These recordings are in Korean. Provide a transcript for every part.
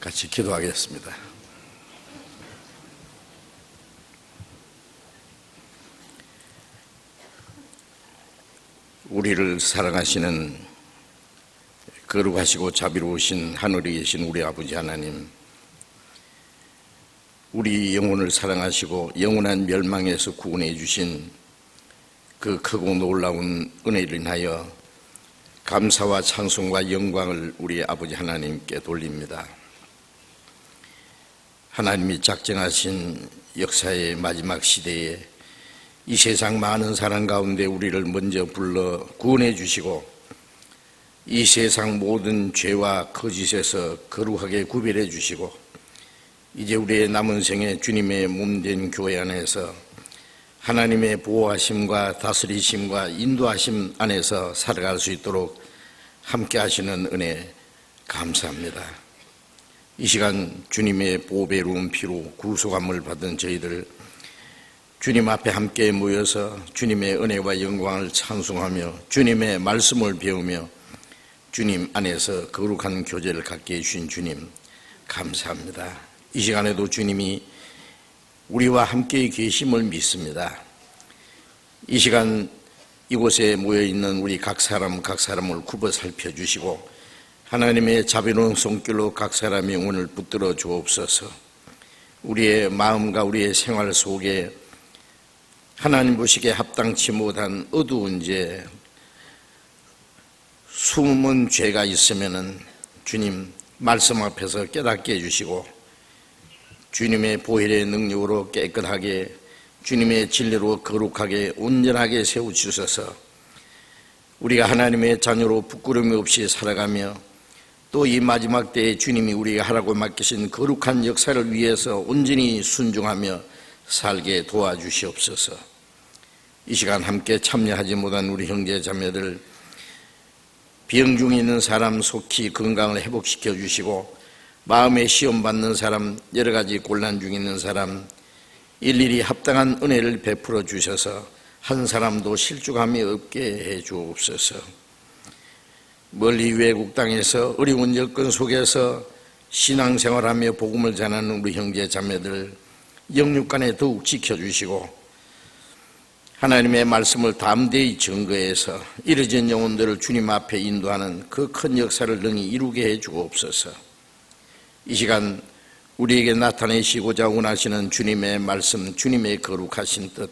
같이 기도하겠습니다. 우리를 사랑하시는 거룩하시고 자비로우신 하늘에 계신 우리 아버지 하나님, 우리 영혼을 사랑하시고 영원한 멸망에서 구원해 주신 그 크고 놀라운 은혜를 인하여 감사와 찬송과 영광을 우리 아버지 하나님께 돌립니다. 하나님이 작정하신 역사의 마지막 시대에 이 세상 많은 사람 가운데 우리를 먼저 불러 구원해 주시고 이 세상 모든 죄와 거짓에서 거룩하게 구별해 주시고 이제 우리의 남은 생에 주님의 몸된 교회 안에서 하나님의 보호하심과 다스리심과 인도하심 안에서 살아갈 수 있도록 함께 하시는 은혜 감사합니다. 이 시간 주님의 보배로운 피로 구속함을 받은 저희들 주님 앞에 함께 모여서 주님의 은혜와 영광을 찬송하며 주님의 말씀을 배우며 주님 안에서 거룩한 교제를 갖게 해주신 주님 감사합니다. 이 시간에도 주님이 우리와 함께 계심을 믿습니다. 이 시간 이곳에 모여있는 우리 각 사람을 굽어 살펴주시고 하나님의 자비로운 손길로 각 사람이 오늘 붙들어 주옵소서. 우리의 마음과 우리의 생활 속에 하나님 보시기에 합당치 못한 어두운 죄, 숨은 죄가 있으면은 주님 말씀 앞에서 깨닫게 해주시고 주님의 보혈의 능력으로 깨끗하게 주님의 진리로 거룩하게 온전하게 세워주셔서 우리가 하나님의 자녀로 부끄러움이 없이 살아가며 또 이 마지막 때에 주님이 우리가 하라고 맡기신 거룩한 역사를 위해서 온전히 순종하며 살게 도와주시옵소서. 이 시간 함께 참여하지 못한 우리 형제 자매들 병 중에 있는 사람 속히 건강을 회복시켜 주시고 마음에 시험 받는 사람, 여러 가지 곤란 중에 있는 사람 일일이 합당한 은혜를 베풀어 주셔서 한 사람도 실족함이 없게 해 주옵소서. 멀리 외국 땅에서 어려운 여건 속에서 신앙생활하며 복음을 전하는 우리 형제 자매들 영육간에 더욱 지켜주시고 하나님의 말씀을 담대히 증거해서 잃어진 영혼들을 주님 앞에 인도하는 그 큰 역사를 능히 이루게 해 주옵소서. 이 시간 우리에게 나타내시고자 원하시는 주님의 말씀, 주님의 거룩하신 뜻,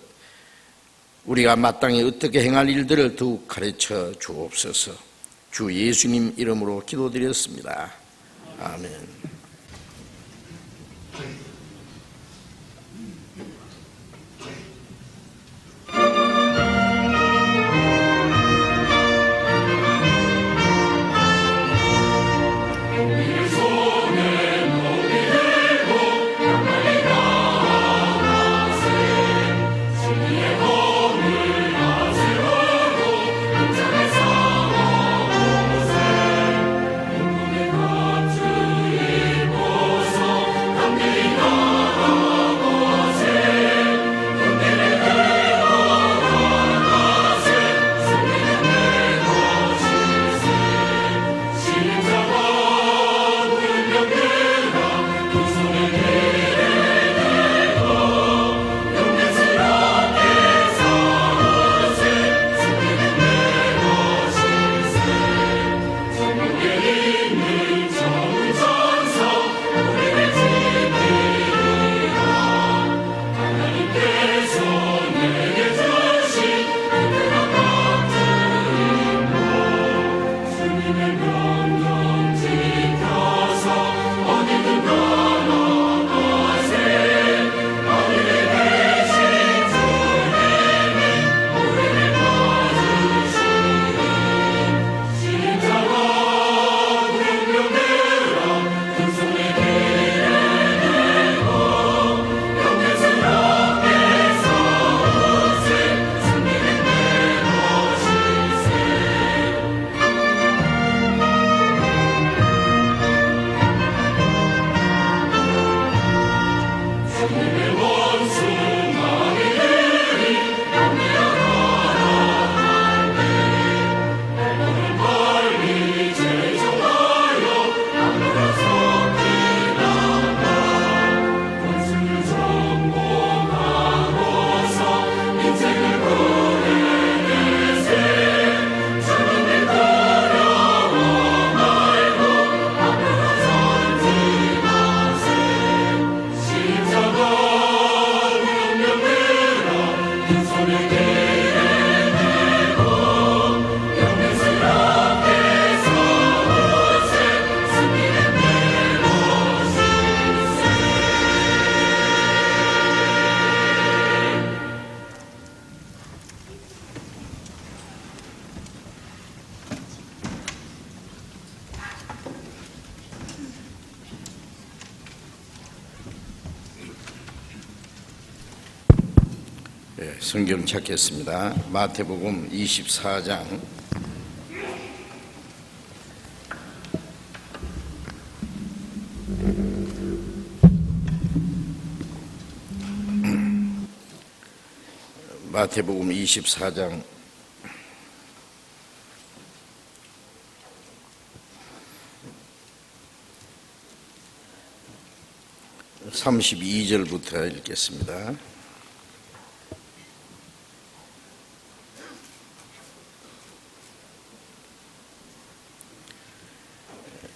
우리가 마땅히 어떻게 행할 일들을 더욱 가르쳐 주옵소서. 주 예수님 이름으로 기도드렸습니다. 아멘. 감사합니다. 성경 찾겠습니다. 마태복음 24장 32절부터 읽겠습니다.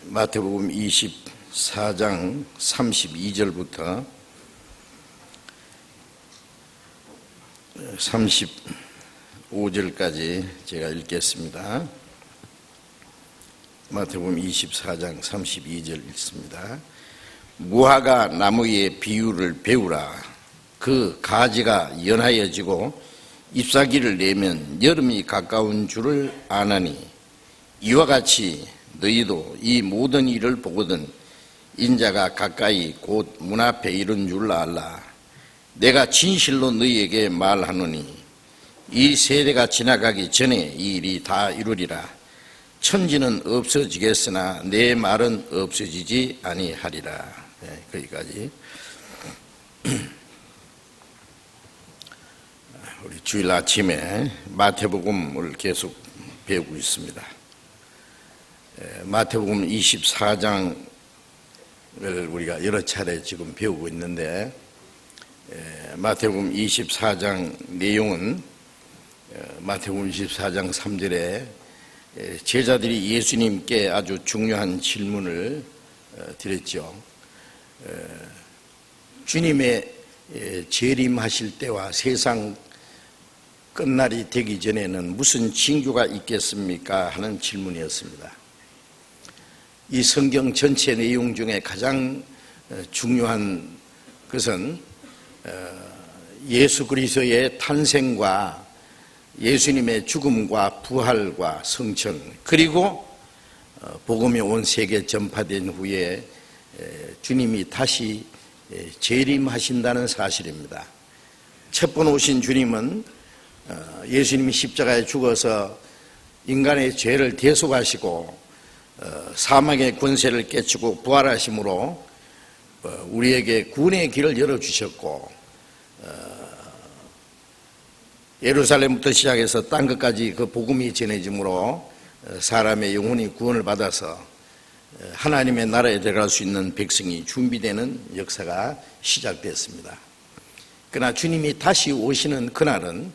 마태복음 24장 32절부터 35절까지 제가 읽겠습니다. 마태복음 24장 32절 읽습니다. 무화과 나무의 비유를 배우라. 그 가지가 연하여지고 잎사귀를 내면 여름이 가까운 줄을 아나니 이와 같이 너희도 이 모든 일을 보거든 인자가 가까이 곧 문 앞에 이른 줄 알라. 내가 진실로 너희에게 말하노니 이 세대가 지나가기 전에 이 일이 다 이루리라. 천지는 없어지겠으나 내 말은 없어지지 아니하리라. 거기까지. 우리 주일 아침에 마태복음을 계속 배우고 있습니다. 마태복음 24장을 우리가 여러 차례 지금 배우고 있는데, 마태복음 24장 내용은 마태복음 24장 3절에 제자들이 예수님께 아주 중요한 질문을 드렸죠. 주님의 재림하실 때와 세상 끝날이 되기 전에는 무슨 징조가 있겠습니까? 하는 질문이었습니다. 이 성경 전체 내용 중에 가장 중요한 것은 예수 그리스도의 탄생과 예수님의 죽음과 부활과 성천, 그리고 복음이 온 세계에 전파된 후에 주님이 다시 재림하신다는 사실입니다. 첫 번 오신 주님은 예수님이 십자가에 죽어서 인간의 죄를 대속하시고 사망의 권세를 깨치고 부활하심으로 우리에게 구원의 길을 열어주셨고, 예루살렘부터 시작해서 땅 끝까지 그 복음이 전해짐으로 사람의 영혼이 구원을 받아서 하나님의 나라에 들어갈 수 있는 백성이 준비되는 역사가 시작됐습니다. 그러나 주님이 다시 오시는 그날은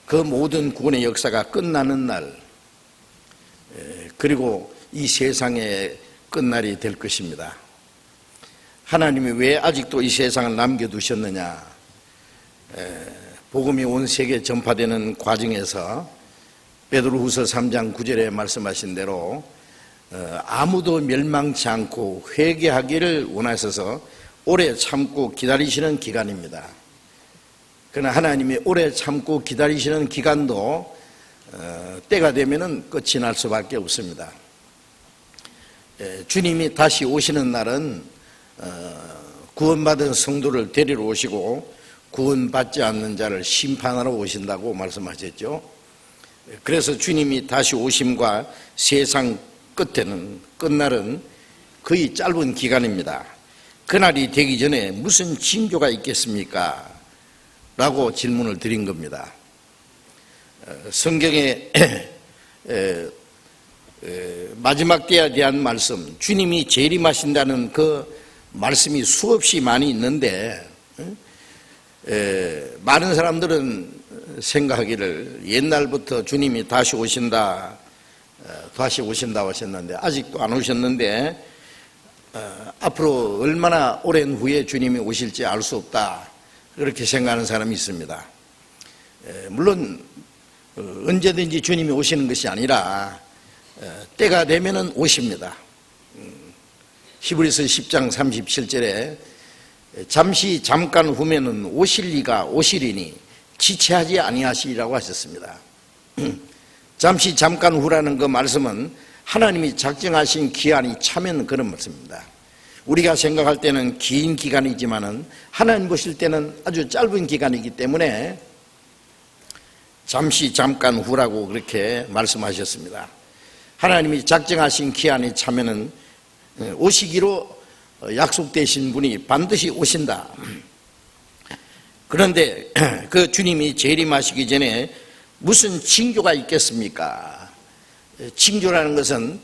그 모든 구원의 역사가 끝나는 날, 그리고 이 세상의 끝날이 될 것입니다. 하나님이 왜 아직도 이 세상을 남겨두셨느냐? 복음이 온 세계에 전파되는 과정에서 베드로후서 3장 9절에 말씀하신 대로 아무도 멸망치 않고 회개하기를 원하셔서 오래 참고 기다리시는 기간입니다. 그러나 하나님이 오래 참고 기다리시는 기간도 때가 되면은 끝이 날 수밖에 없습니다. 주님이 다시 오시는 날은 구원받은 성도를 데리러 오시고 구원받지 않는 자를 심판하러 오신다고 말씀하셨죠. 그래서 주님이 다시 오심과 세상 끝날은 거의 짧은 기간입니다. 그날이 되기 전에 무슨 징조가 있겠습니까? 라고 질문을 드린 겁니다. 성경의 마지막 때에 대한 말씀, 주님이 재림하신다는 그 말씀이 수없이 많이 있는데, 많은 사람들은 생각하기를 옛날부터 주님이 다시 오신다고 하셨는데 아직도 안 오셨는데 앞으로 얼마나 오랜 후에 주님이 오실지 알 수 없다, 그렇게 생각하는 사람이 있습니다. 물론 언제든지 주님이 오시는 것이 아니라 때가 되면은 오십니다. 히브리서 10장 37절에 잠깐 후면은 오실 이가 오시리니 지체하지 아니하시리라고 하셨습니다. 잠깐 후라는 그 말씀은 하나님이 작정하신 기한이 차면 그런 말씀입니다. 우리가 생각할 때는 긴 기간이지만은 하나님 보실 때는 아주 짧은 기간이기 때문에 잠시 잠깐 후라고 그렇게 말씀하셨습니다. 하나님이 작정하신 기한이 차면은 오시기로 약속되신 분이 반드시 오신다. 그런데 그 주님이 재림하시기 전에 무슨 징조가 있겠습니까? 징조라는 것은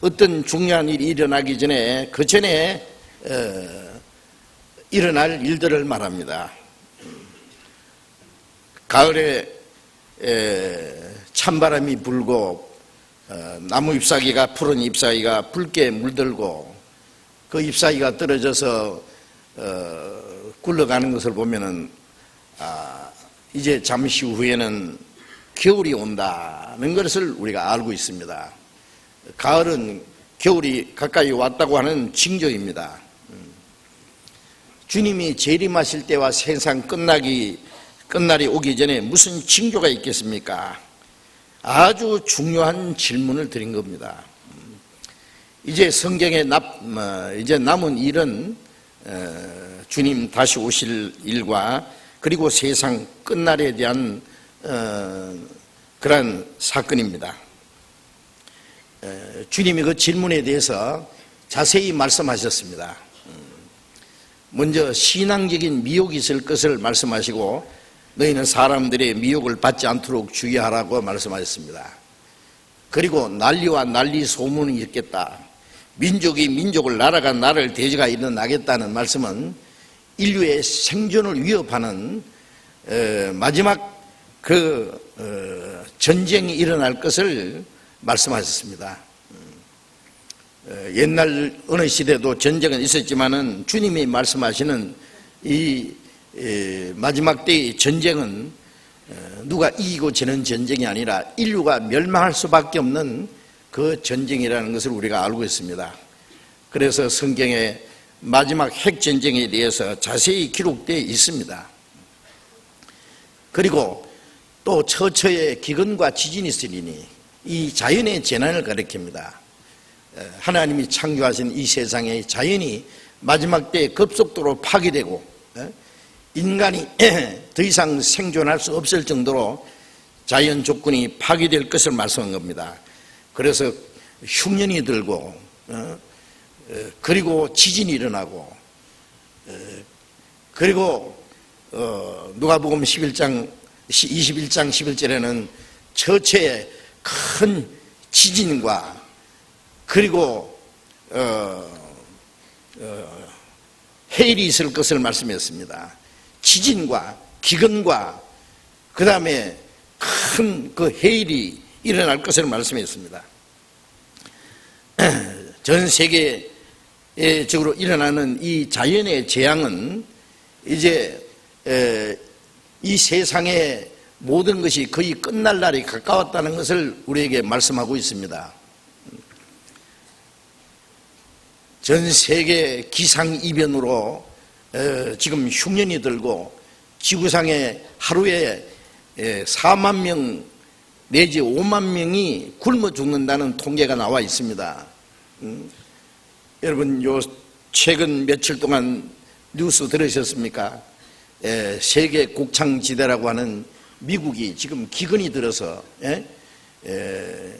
어떤 중요한 일이 일어나기 전에 그 전에 일어날 일들을 말합니다. 가을에 찬바람이 불고 나무 잎사귀가 푸른 잎사귀가 붉게 물들고 그 잎사귀가 떨어져서 굴러가는 것을 보면은 이제 잠시 후에는 겨울이 온다는 것을 우리가 알고 있습니다. 가을은 겨울이 가까이 왔다고 하는 징조입니다. 주님이 재림하실 때와 세상 끝날이 오기 전에 무슨 징조가 있겠습니까? 아주 중요한 질문을 드린 겁니다. 이제 성경에 이제 남은 일은 주님 다시 오실 일과 그리고 세상 끝날에 대한 그런 사건입니다. 주님이 그 질문에 대해서 자세히 말씀하셨습니다. 먼저 신앙적인 미혹이 있을 것을 말씀하시고 너희는 사람들의 미혹을 받지 않도록 주의하라고 말씀하셨습니다. 그리고 난리와 난리 소문이 있겠다. 민족이 민족을 나라가 나라를 대지가 일어나겠다는 말씀은 인류의 생존을 위협하는 마지막 전쟁이 일어날 것을 말씀하셨습니다. 옛날 어느 시대도 전쟁은 있었지만은 주님이 말씀하시는 이 마지막 때의 전쟁은 누가 이기고 지는 전쟁이 아니라 인류가 멸망할 수밖에 없는 그 전쟁이라는 것을 우리가 알고 있습니다. 그래서 성경에 마지막 핵전쟁에 대해서 자세히 기록되어 있습니다. 그리고 또 처처에 기근과 지진이 있으리니 이 자연의 재난을 가리킵니다. 하나님이 창조하신 이 세상의 자연이 마지막 때에 급속도로 파괴되고 인간이 더 이상 생존할 수 없을 정도로 자연 조건이 파괴될 것을 말씀한 겁니다. 그래서 흉년이 들고 그리고 지진이 일어나고 그리고 누가복음 21장 11절에는 처처에 큰 지진과 그리고 해일이 있을 것을 말씀했습니다. 지진과 기근과 그 다음에 큰 그 해일이 일어날 것을 말씀했습니다. 전 세계적으로 일어나는 이 자연의 재앙은 이제 이 세상의 모든 것이 거의 끝날 날이 가까웠다는 것을 우리에게 말씀하고 있습니다. 전 세계 기상이변으로 지금 흉년이 들고 지구상에 하루에 4만 명 내지 5만 명이 굶어 죽는다는 통계가 나와 있습니다. 여러분 최근 며칠 동안 뉴스 들으셨습니까? 세계 곡창지대라고 하는 미국이 지금 기근이 들어서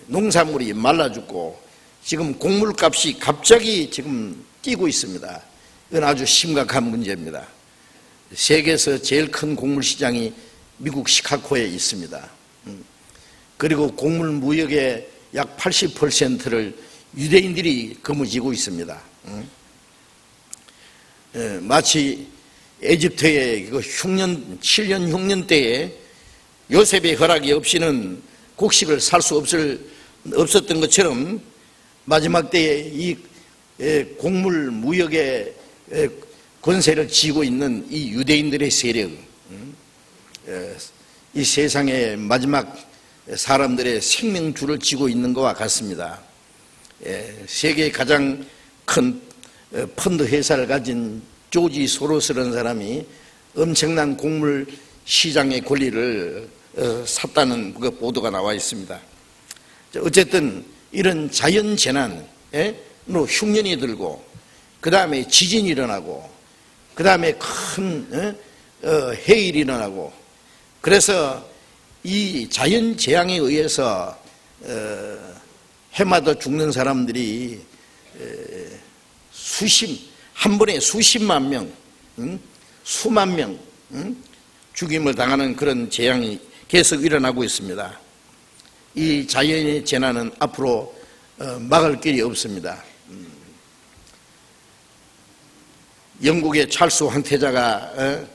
농산물이 말라 죽고 지금 곡물값이 갑자기 지금 뛰고 있습니다. 이건 아주 심각한 문제입니다. 세계에서 제일 큰 곡물 시장이 미국 시카고에 있습니다. 그리고 곡물 무역의 약 80%를 유대인들이 거머쥐고 있습니다. 마치 에집트의 그 7년 흉년 때에 요셉의 허락이 없이는 곡식을 살 수 없었던 것처럼 마지막 때에 이 곡물 무역의 권세를 쥐고 있는 이 유대인들의 세력, 이 세상의 마지막 사람들의 생명줄을 쥐고 있는 것과 같습니다. 세계의 가장 큰 펀드 회사를 가진 조지 소로스라는 사람이 엄청난 곡물 시장의 권리를 샀다는 그 보도가 나와 있습니다. 어쨌든 이런 자연 재난으로 흉년이 들고 그 다음에 지진이 일어나고 그 다음에 큰 해일이 일어나고 그래서 이 자연 재앙에 의해서 해마다 죽는 사람들이 한 번에 수십만 명, 수만 명 죽임을 당하는 그런 재앙이 계속 일어나고 있습니다. 이 자연의 재난은 앞으로 막을 길이 없습니다. 영국의 찰스 황태자가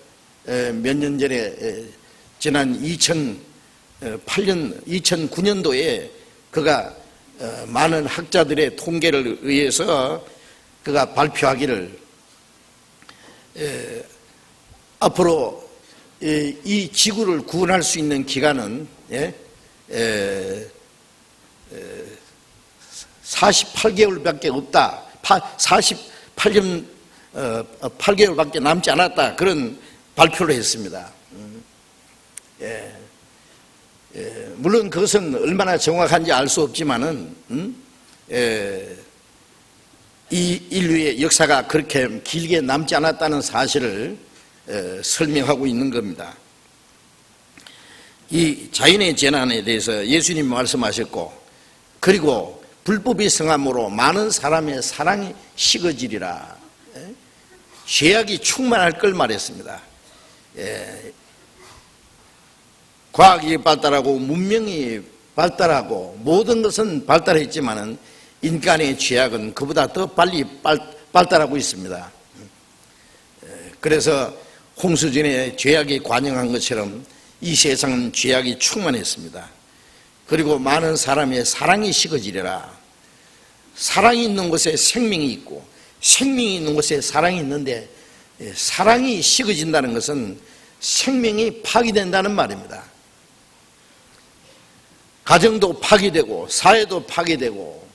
몇 년 전에 지난 2009년도에 그가 많은 학자들의 통계를 의해서 그가 발표하기를 앞으로 이 지구를 구원할 수 있는 기간은 48개월밖에 없다. 8개월밖에 남지 않았다. 그런 발표를 했습니다. 물론 그것은 얼마나 정확한지 알 수 없지만은 이 인류의 역사가 그렇게 길게 남지 않았다는 사실을 설명하고 있는 겁니다. 이 자연의 재난에 대해서 예수님이 말씀하셨고, 그리고 불법이 성함으로 많은 사람의 사랑이 식어지리라. 죄악이 충만할 걸 말했습니다. 과학이 발달하고 문명이 발달하고 모든 것은 발달했지만은 인간의 죄악은 그보다 더 빨리 발달하고 있습니다. 그래서 홍수전에 죄악이 관영한 것처럼 이 세상은 죄악이 충만했습니다. 그리고 많은 사람의 사랑이 식어지리라. 사랑이 있는 곳에 생명이 있고 생명이 있는 곳에 사랑이 있는데 사랑이 식어진다는 것은 생명이 파괴된다는 말입니다. 가정도 파괴되고 사회도 파괴되고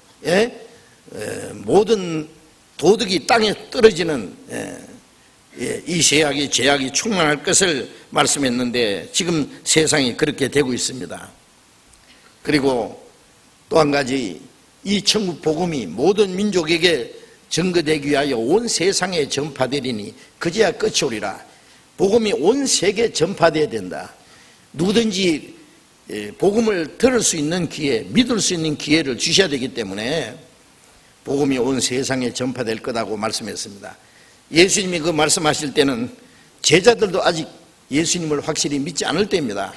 모든 도덕이 땅에 떨어지는 이 죄악이 충만할 것을 말씀했는데 지금 세상이 그렇게 되고 있습니다. 그리고 또 한 가지, 이 천국 복음이 모든 민족에게 전거되기 위하여 온 세상에 전파되리니 그제야 끝이 오리라. 복음이 온 세계에 전파되어야 된다. 누구든지 복음을 들을 수 있는 기회, 믿을 수 있는 기회를 주셔야 되기 때문에 복음이 온 세상에 전파될 거라고 말씀했습니다. 예수님이 그 말씀하실 때는 제자들도 아직 예수님을 확실히 믿지 않을 때입니다.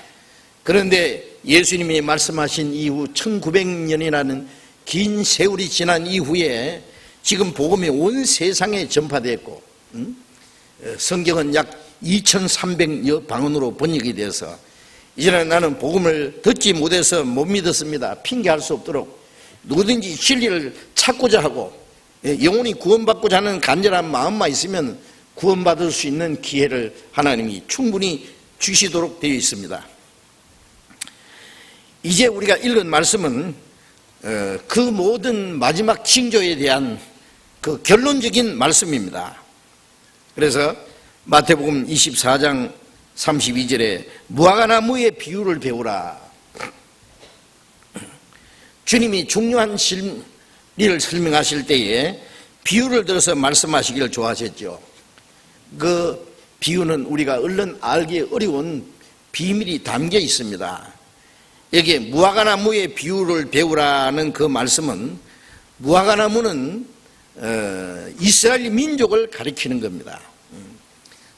그런데 예수님이 말씀하신 이후 1900년이라는 긴 세월이 지난 이후에 지금 복음이 온 세상에 전파됐고 성경은 약 2300여 방언으로 번역이 돼서 이제는 나는 복음을 듣지 못해서 못 믿었습니다. 핑계할 수 없도록 누구든지 진리를 찾고자 하고 영혼이 구원받고자 하는 간절한 마음만 있으면 구원받을 수 있는 기회를 하나님이 충분히 주시도록 되어 있습니다. 이제 우리가 읽은 말씀은 그 모든 마지막 징조에 대한 그 결론적인 말씀입니다. 그래서 마태복음 24장 32절에 무화과나무의 비유를 배우라. 주님이 중요한 진리를 설명하실 때에 비유를 들어서 말씀하시기를 좋아하셨죠. 그 비유는 우리가 얼른 알기 어려운 비밀이 담겨 있습니다. 여기에 무화과나무의 비유를 배우라는 그 말씀은 무화과나무는 이스라엘 민족을 가리키는 겁니다.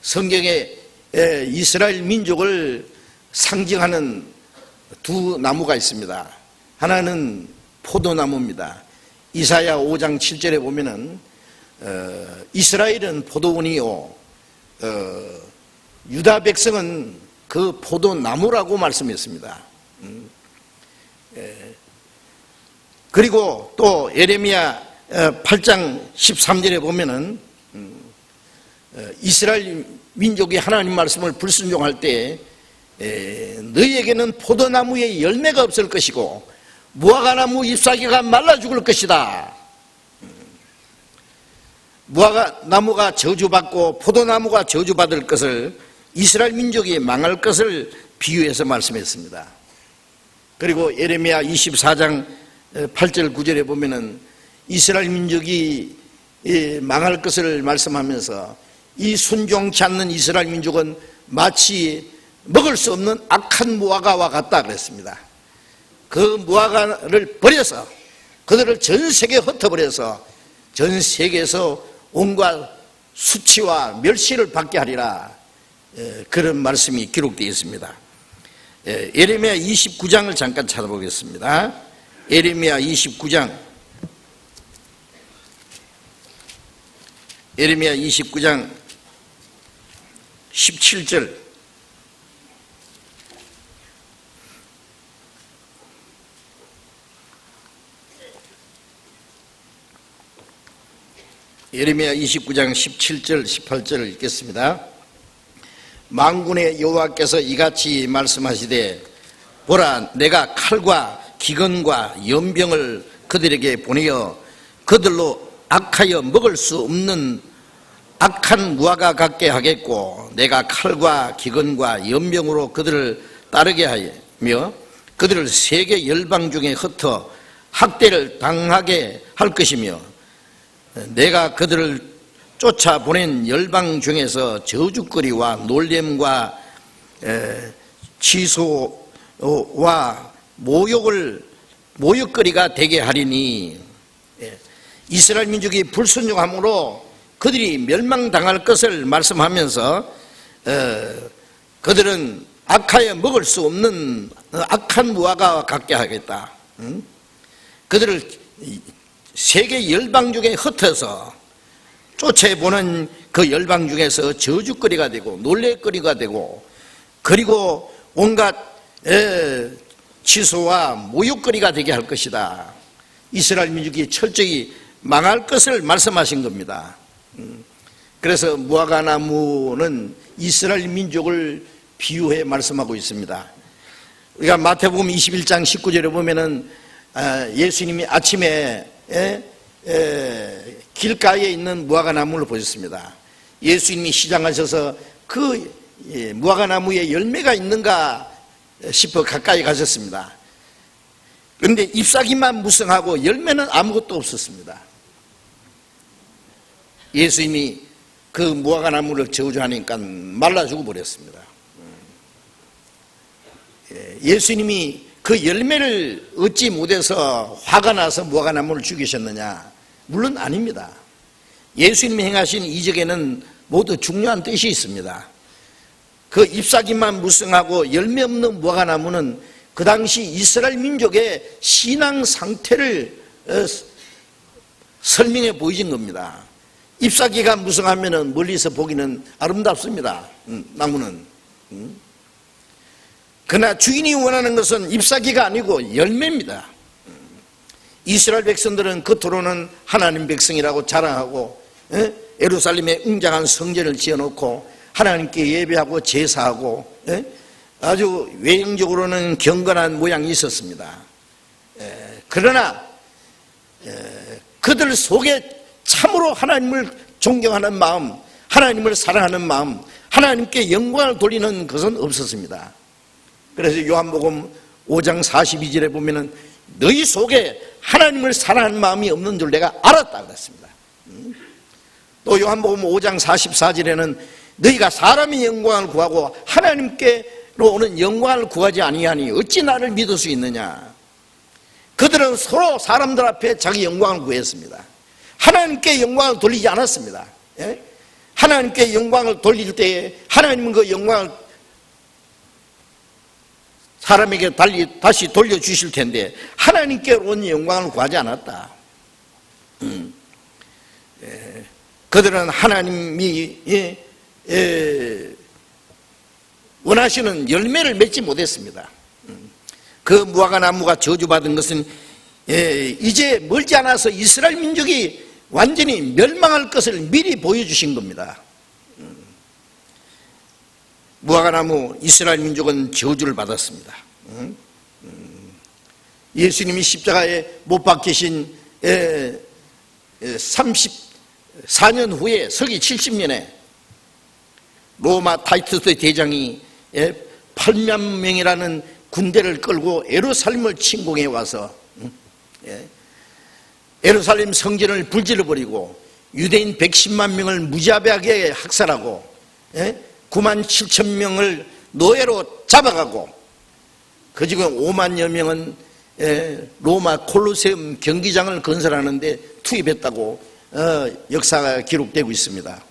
성경에 이스라엘 민족을 상징하는 두 나무가 있습니다. 하나는 포도나무입니다. 이사야 5장 7절에 보면은 이스라엘은 포도원이요 유다 백성은 그 포도나무라고 말씀했습니다. 그리고 또 예레미야 8장 13절에 보면은 이스라엘 민족이 하나님 말씀을 불순종할 때 너희에게는 포도나무에 열매가 없을 것이고 무화과나무 잎사귀가 말라 죽을 것이다. 무화과나무가 저주받고 포도나무가 저주받을 것을, 이스라엘 민족이 망할 것을 비유해서 말씀했습니다. 그리고 예레미야 24장 8절 9절에 보면은 이스라엘 민족이 망할 것을 말씀하면서 이 순종치 않는 이스라엘 민족은 마치 먹을 수 없는 악한 무화과와 같다 그랬습니다. 그 무화과를 버려서 그들을 전 세계에 흩어버려서 전 세계에서 온갖 수치와 멸시를 받게 하리라, 그런 말씀이 기록되어 있습니다. 예레미야 29장을 잠깐 찾아보겠습니다. 예레미야 29장 17절. 예레미야 29장 17절 18절을 읽겠습니다. 만군의 여호와께서 이같이 말씀하시되, 보라, 내가 칼과 기근과 연병을 그들에게 보내어 그들로 악하여 먹을 수 없는 악한 무화과 같게 하겠고, 내가 칼과 기근과 연병으로 그들을 따르게 하며 그들을 세계 열방 중에 흩어 학대를 당하게 할 것이며, 내가 그들을 쫓아보낸 열방 중에서 저주거리와 놀림과 취소와 모욕거리가 되게 하리니, 이스라엘 민족이 불순종함으로 그들이 멸망당할 것을 말씀하면서 그들은 악하여 먹을 수 없는 악한 무화과와 같게 하겠다. 그들을 세계 열방 중에 흩어서 쫓아보는 그 열방 중에서 저주거리가 되고 놀래거리가 되고, 그리고 온갖 취소와 모욕거리가 되게 할 것이다. 이스라엘 민족이 철저히 망할 것을 말씀하신 겁니다. 그래서 무화과 나무는 이스라엘 민족을 비유해 말씀하고 있습니다. 우리가 마태복음 21장 19절에 보면은 예수님이 아침에 길가에 있는 무화과 나무를 보셨습니다. 예수님이 시장하셔서 그 무화과 나무에 열매가 있는가 싶어 가까이 가셨습니다. 그런데 잎사귀만 무성하고 열매는 아무것도 없었습니다. 예수님이 그 무화과 나무를 저주하니까 말라 죽어버렸습니다. 예수님이 그 열매를 얻지 못해서 화가 나서 무화과 나무를 죽이셨느냐? 물론 아닙니다. 예수님이 행하신 이적에는 모두 중요한 뜻이 있습니다. 그 잎사귀만 무성하고 열매 없는 무화과 나무는 그 당시 이스라엘 민족의 신앙 상태를 설명해 보이신 겁니다. 잎사귀가 무성하면 멀리서 보기는 아름답습니다. 나무는. 그러나 주인이 원하는 것은 잎사귀가 아니고 열매입니다. 이스라엘 백성들은 겉으로는 하나님 백성이라고 자랑하고 예루살렘에 웅장한 성전을 지어놓고 하나님께 예배하고 제사하고 아주 외형적으로는 경건한 모양이 있었습니다. 그러나 그들 속에 참으로 하나님을 존경하는 마음, 하나님을 사랑하는 마음, 하나님께 영광을 돌리는 것은 없었습니다. 그래서 요한복음 5장 42절에 보면은 너희 속에 하나님을 사랑하는 마음이 없는 줄 내가 알았다 그랬습니다. 또 요한복음 5장 44절에는 너희가 사람의 영광을 구하고 하나님께로 오는 영광을 구하지 아니하니 어찌 나를 믿을 수 있느냐. 그들은 서로 사람들 앞에 자기 영광을 구했습니다. 하나님께 영광을 돌리지 않았습니다. 하나님께 영광을 돌릴 때에 하나님은 그 영광을 사람에게 다시 돌려주실 텐데 하나님께 온 영광을 구하지 않았다. 그들은 하나님이 원하시는 열매를 맺지 못했습니다. 그 무화과 나무가 저주받은 것은 이제 멀지 않아서 이스라엘 민족이 완전히 멸망할 것을 미리 보여주신 겁니다. 무화과나무 이스라엘 민족은 저주를 받았습니다. 예수님이 십자가에 못 박히신 34년 후에 서기 70년에 로마 타이투스 대장이 8만 명이라는 군대를 끌고 예루살렘을 침공해 와서 예루살렘 성전을 불질러버리고 유대인 110만 명을 무자비하게 학살하고 9만 7천 명을 노예로 잡아가고 그 지금 5만여 명은 로마 콜로세움 경기장을 건설하는데 투입했다고 역사가 기록되고 있습니다.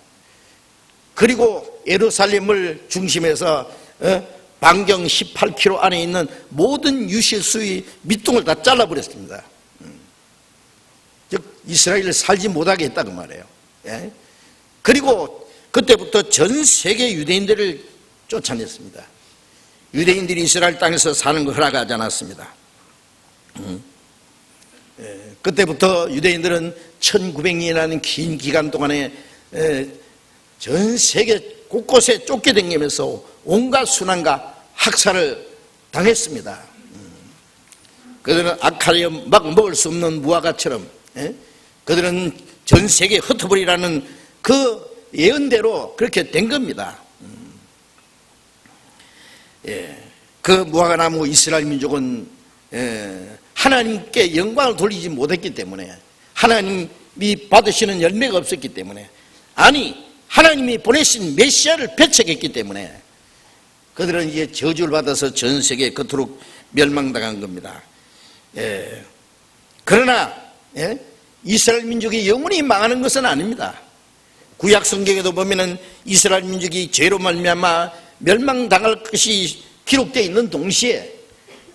그리고 예루살렘을 중심해서 반경 18km 안에 있는 모든 유실수의 밑둥을 다 잘라버렸습니다. 즉 이스라엘을 살지 못하게 했다 그 말이에요. 그리고 그때부터 전 세계 유대인들을 쫓아냈습니다. 유대인들이 이스라엘 땅에서 사는 걸 허락하지 않았습니다. 그때부터 유대인들은 1900년이라는 긴 기간 동안에 전 세계 곳곳에 쫓겨다니면서 온갖 순환과 학살을 당했습니다. 그들은 아카리엄 막 먹을 수 없는 무화과처럼 그들은 전 세계 흩어버리라는 그 예언대로 그렇게 된 겁니다. 그 무화과나무 이스라엘 민족은 하나님께 영광을 돌리지 못했기 때문에, 하나님이 받으시는 열매가 없었기 때문에, 아니 하나님이 보내신 메시아를 배척했기 때문에 그들은 이제 저주를 받아서 전 세계에 그토록 멸망당한 겁니다. 그러나 이스라엘 민족이 영원히 망하는 것은 아닙니다. 구약 성경에도 보면은 이스라엘 민족이 죄로 말미암아 멸망당할 것이 기록되어 있는 동시에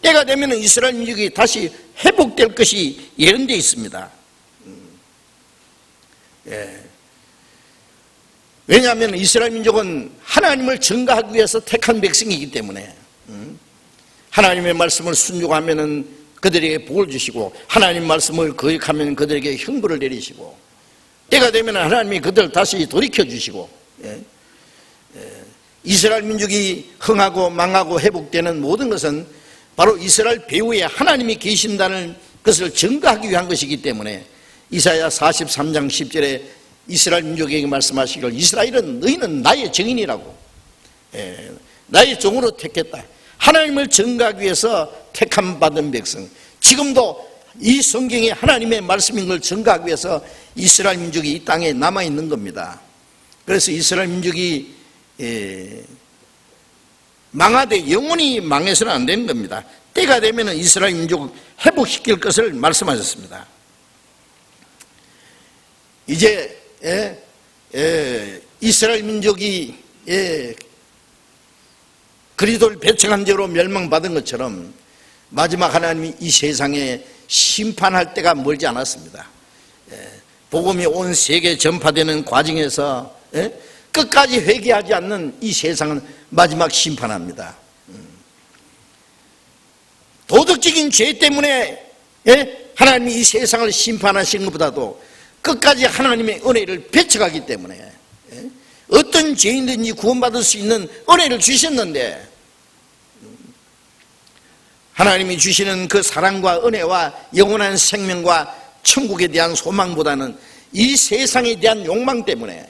때가 되면 이스라엘 민족이 다시 회복될 것이 예언되어 있습니다. 왜냐하면 이스라엘 민족은 하나님을 증거하기 위해서 택한 백성이기 때문에 하나님의 말씀을 순종하면 그들에게 복을 주시고 하나님 말씀을 거역하면 그들에게 형벌을 내리시고 때가 되면 하나님이 그들을 다시 돌이켜 주시고 이스라엘 민족이 흥하고 망하고 회복되는 모든 것은 바로 이스라엘 배후에 하나님이 계신다는 것을 증거하기 위한 것이기 때문에 이사야 43장 10절에 이스라엘 민족에게 말씀하시기를 이스라엘은 너희는 나의 증인이라고, 나의 종으로 택했다. 하나님을 증거하기 위해서 택함 받은 백성, 지금도 이 성경이 하나님의 말씀인 걸 증거하기 위해서 이스라엘 민족이 이 땅에 남아있는 겁니다. 그래서 이스라엘 민족이 망하되 영원히 망해서는 안 되는 겁니다. 때가 되면 이스라엘 민족을 회복시킬 것을 말씀하셨습니다. 이제 이스라엘 민족이 그리스도를 배척한 죄로 멸망받은 것처럼 마지막 하나님이 이 세상에 심판할 때가 멀지 않았습니다. 복음이 온 세계에 전파되는 과정에서 끝까지 회개하지 않는 이 세상은 마지막 심판합니다. 도덕적인 죄 때문에 하나님이 이 세상을 심판하신 것보다도 끝까지 하나님의 은혜를 배척하기 때문에 어떤 죄인든지 구원받을 수 있는 은혜를 주셨는데 하나님이 주시는 그 사랑과 은혜와 영원한 생명과 천국에 대한 소망보다는 이 세상에 대한 욕망 때문에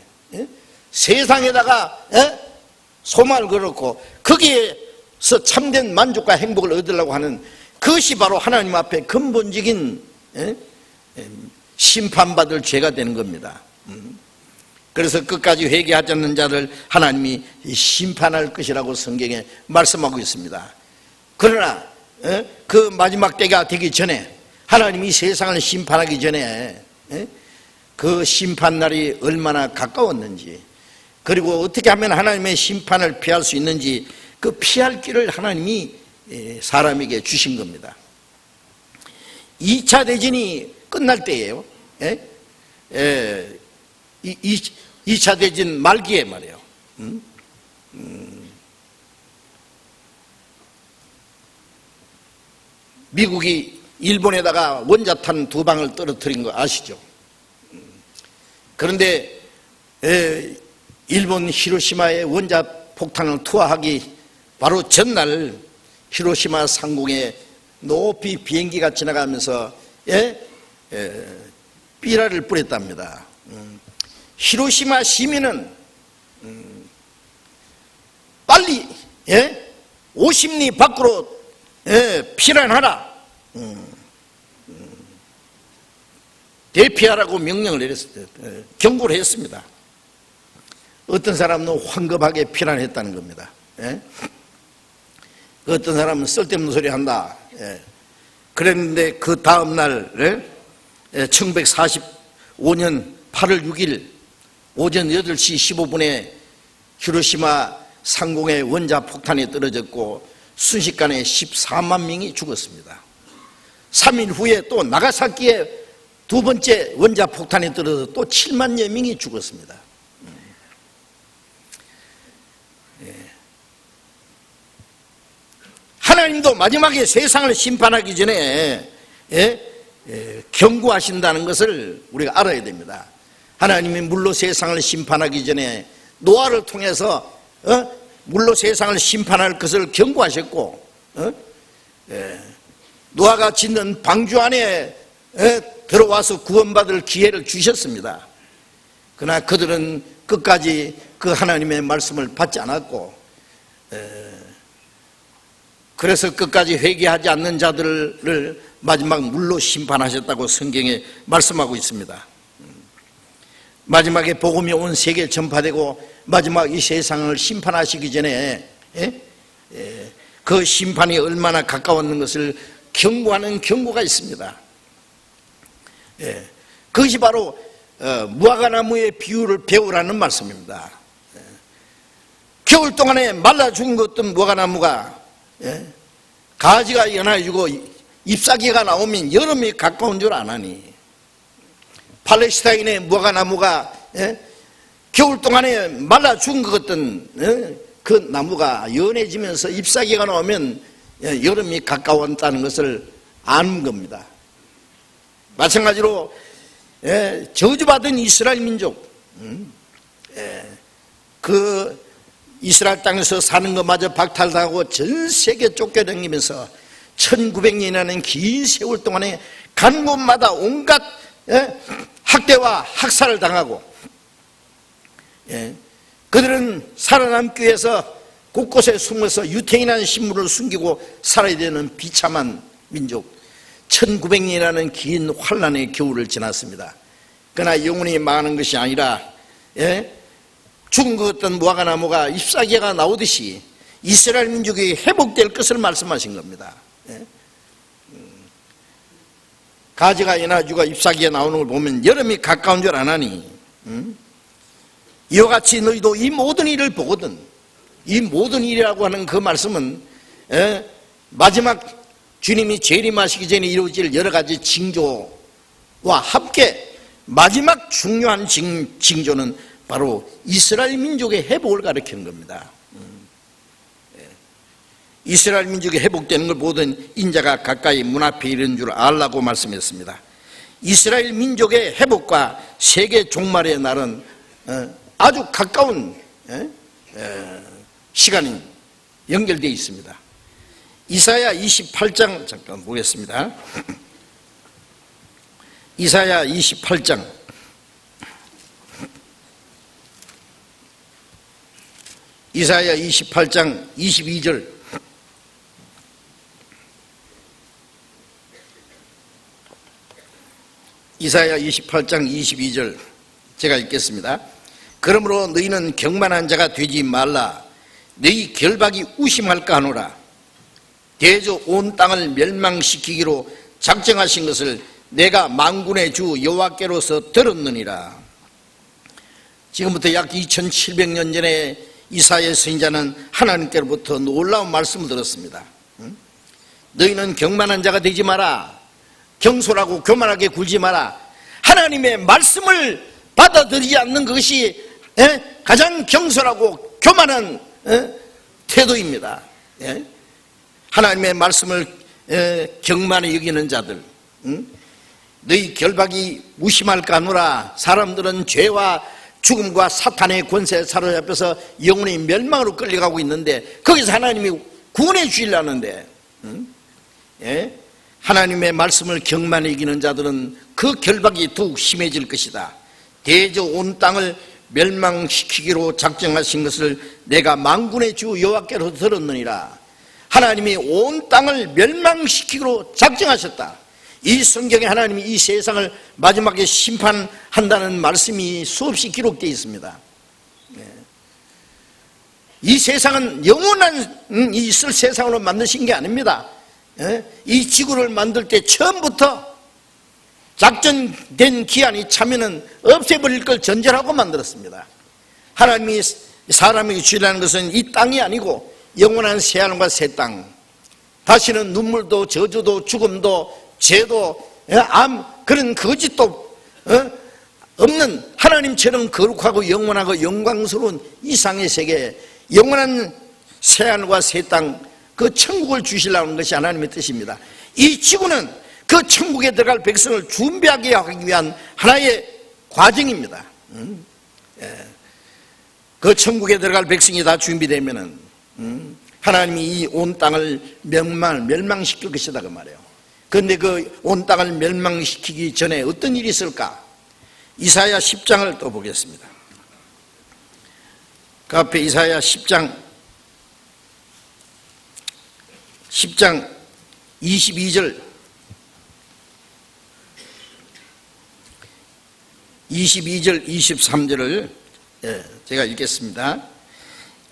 세상에다가 소망을 걸었고 거기에서 참된 만족과 행복을 얻으려고 하는 그것이 바로 하나님 앞에 근본적인 심판받을 죄가 되는 겁니다. 그래서 끝까지 회개하지 않는 자를 하나님이 심판할 것이라고 성경에 말씀하고 있습니다. 그러나 그 마지막 때가 되기 전에 하나님이 세상을 심판하기 전에 그 심판날이 얼마나 가까웠는지, 그리고 어떻게 하면 하나님의 심판을 피할 수 있는지 그 피할 길을 하나님이 사람에게 주신 겁니다. 2차 대전이 끝날 때예요. 2차 대전 말기에 말이에요. 미국이 일본에다가 원자탄 2방을 떨어뜨린 거 아시죠? 그런데 일본 히로시마에 원자폭탄을 투하하기 바로 전날 히로시마 상공에 높이 비행기가 지나가면서 삐라를 뿌렸답니다. 히로시마 시민은 빨리 50리 밖으로 피난하라, 대피하라고 명령을 내렸어요. 경고를 했습니다. 어떤 사람은 황급하게 피난했다는 겁니다. 어떤 사람은 쓸데없는 소리 한다. 그랬는데 그 다음날 1945년 8월 6일 오전 8시 15분에 히로시마 상공에 원자 폭탄이 떨어졌고 순식간에 14만 명이 죽었습니다. 3일 후에 또 나가사키에 두 번째 원자 폭탄이 떨어져서 또 7만여 명이 죽었습니다. 하나님도 마지막에 세상을 심판하기 전에 경고하신다는 것을 우리가 알아야 됩니다. 하나님이 물로 세상을 심판하기 전에 노아를 통해서 물로 세상을 심판할 것을 경고하셨고 노아가 짓는 방주 안에 들어와서 구원받을 기회를 주셨습니다. 그러나 그들은 끝까지 그 하나님의 말씀을 받지 않았고 그래서 끝까지 회개하지 않는 자들을 마지막 물로 심판하셨다고 성경에 말씀하고 있습니다. 마지막에 복음이 온 세계에 전파되고 마지막 이 세상을 심판하시기 전에 그 심판이 얼마나 가까웠는 것을 경고하는 경고가 있습니다. 그것이 바로 무화과나무의 비유를 배우라는 말씀입니다. 겨울 동안에 말라 죽은 어떤 무화과나무가 가지가 연해지고 잎사귀가 나오면 여름이 가까운 줄 아나니, 팔레스타인의 무화과나무가 겨울 동안에 말라 죽은 것 같던 그 나무가 연해지면서 잎사귀가 나오면 여름이 가까웠다는 것을 아는 겁니다. 마찬가지로 저주받은 이스라엘 민족, 그 이스라엘 땅에서 사는 것마저 박탈당하고 전 세계 쫓겨다니면서 1900년이라는 긴 세월 동안에 간 곳마다 온갖 학대와 학살을 당하고 그들은 살아남기 위해서 곳곳에 숨어서 유태인이라는 신분을 숨기고 살아야 되는 비참한 민족, 1900년이라는 긴 환란의 겨울을 지났습니다. 그러나 영원히 망하는 것이 아니라 죽은 것 같던 무화과나무가 잎사귀가 나오듯이 이스라엘 민족이 회복될 것을 말씀하신 겁니다. 가지가 연해지고 잎사귀가 나오는 걸 보면 여름이 가까운 줄 아나니, 이와 같이 너희도 이 모든 일을 보거든. 이 모든 일이라고 하는 그 말씀은 마지막 주님이 재림하시기 전에 이루어질 여러 가지 징조와 함께 마지막 중요한 징조는 바로 이스라엘 민족의 회복을 가리키는 겁니다. 이스라엘 민족이 회복되는 걸 보던 인자가 가까이 문 앞에 이른 줄 알라고 말씀했습니다. 이스라엘 민족의 회복과 세계 종말의 날은 아주 가까운 시간이 연결되어 있습니다. 이사야 28장 잠깐 보겠습니다. 이사야 28장 22절, 이사야 28장 22절 제가 읽겠습니다. 그러므로 너희는 경만한 자가 되지 말라. 너희 결박이 우심할까 하노라. 대저 온 땅을 멸망시키기로 작정하신 것을 내가 만군의 주 여호와께로서 들었느니라. 지금부터 약 2700년 전에 이사야 선지자는 하나님께로부터 놀라운 말씀을 들었습니다. 너희는 경만한 자가 되지 마라. 경솔하고 교만하게 굴지 마라. 하나님의 말씀을 받아들이지 않는 것이 가장 경솔하고 교만한 태도입니다. 하나님의 말씀을 경만히 여기는 자들, 너희 결박이 무심할까 하노라. 사람들은 죄와 죽음과 사탄의 권세에 사로잡혀서 영원히 멸망으로 끌려가고 있는데 거기서 하나님이 구원해 주시려는데 하나님의 말씀을 경만히 이기는 자들은 그 결박이 더욱 심해질 것이다. 대저 온 땅을 멸망시키기로 작정하신 것을 내가 만군의 주 여호와께로 들었느니라. 하나님이 온 땅을 멸망시키기로 작정하셨다. 이 성경에 하나님이 이 세상을 마지막에 심판한다는 말씀이 수없이 기록되어 있습니다. 이 세상은 영원한 있을 세상으로 만드신 게 아닙니다. 이 지구를 만들 때 처음부터 작전된 기한이 차면은 없애버릴 걸 전제하고 만들었습니다. 하나님이 사람에게 주라는 것은 이 땅이 아니고 영원한 새하늘과 새 땅, 다시는 눈물도 저주도 죽음도 죄도 그런 거짓도 없는 하나님처럼 거룩하고 영원하고 영광스러운 이상의 세계, 영원한 새하늘과 새 땅, 그 천국을 주시려는 것이 하나님의 뜻입니다. 이 지구는 그 천국에 들어갈 백성을 준비하게 하기 위한 하나의 과정입니다. 그 천국에 들어갈 백성이 다 준비되면은 하나님이 이 온 땅을 멸망시킬 것이다 그 말이에요. 그런데 그 온 땅을 멸망시키기 전에 어떤 일이 있을까? 이사야 10장을 또 보겠습니다. 그 앞에 이사야 10장 22절 23절을 제가 읽겠습니다.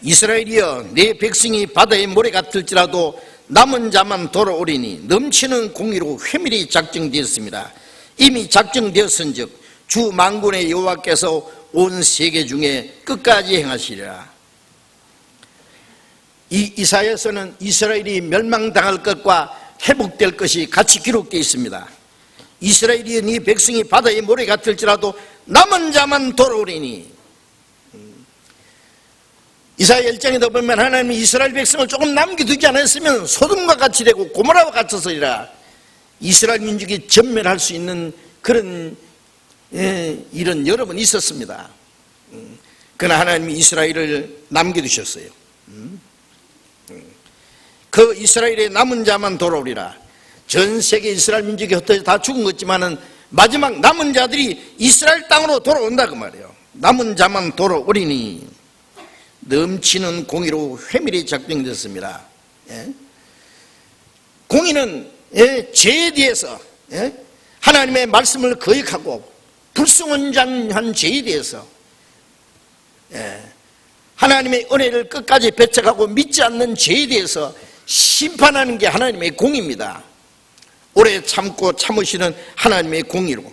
이스라엘이여, 내 백성이 바다의 모래 같을지라도 남은 자만 돌아오리니 넘치는 공의로 회밀이 작정되었습니다. 이미 작정되었은즉 주 만군의 여호와께서 온 세계 중에 끝까지 행하시리라. 이 이사야서는 이스라엘이 멸망당할 것과 회복될 것이 같이 기록되어 있습니다. 이스라엘이 네 백성이 바다의 모래 같을지라도 남은 자만 돌아오리니, 이사야 1장에도 보면 하나님이 이스라엘 백성을 조금 남겨두지 않았으면 소돔과 같이 되고 고모라와 같아서리라. 이스라엘 민족이 전멸할 수 있는 그런 일은 여러 번 있었습니다. 그러나 하나님이 이스라엘을 남겨두셨어요. 그 이스라엘의 남은 자만 돌아오리라. 전 세계 이스라엘 민족이 흩어져 다 죽은 것 같지만은 마지막 남은 자들이 이스라엘 땅으로 돌아온다 그 말이에요. 남은 자만 돌아오리니 넘치는 공의로 회밀이 작정됐습니다. 공의는 죄에 대해서 하나님의 말씀을 거역하고 불성원장한 죄에 대해서 하나님의 은혜를 끝까지 배척하고 믿지 않는 죄에 대해서 심판하는 게 하나님의 공의입니다. 오래 참고 참으시는 하나님의 공의로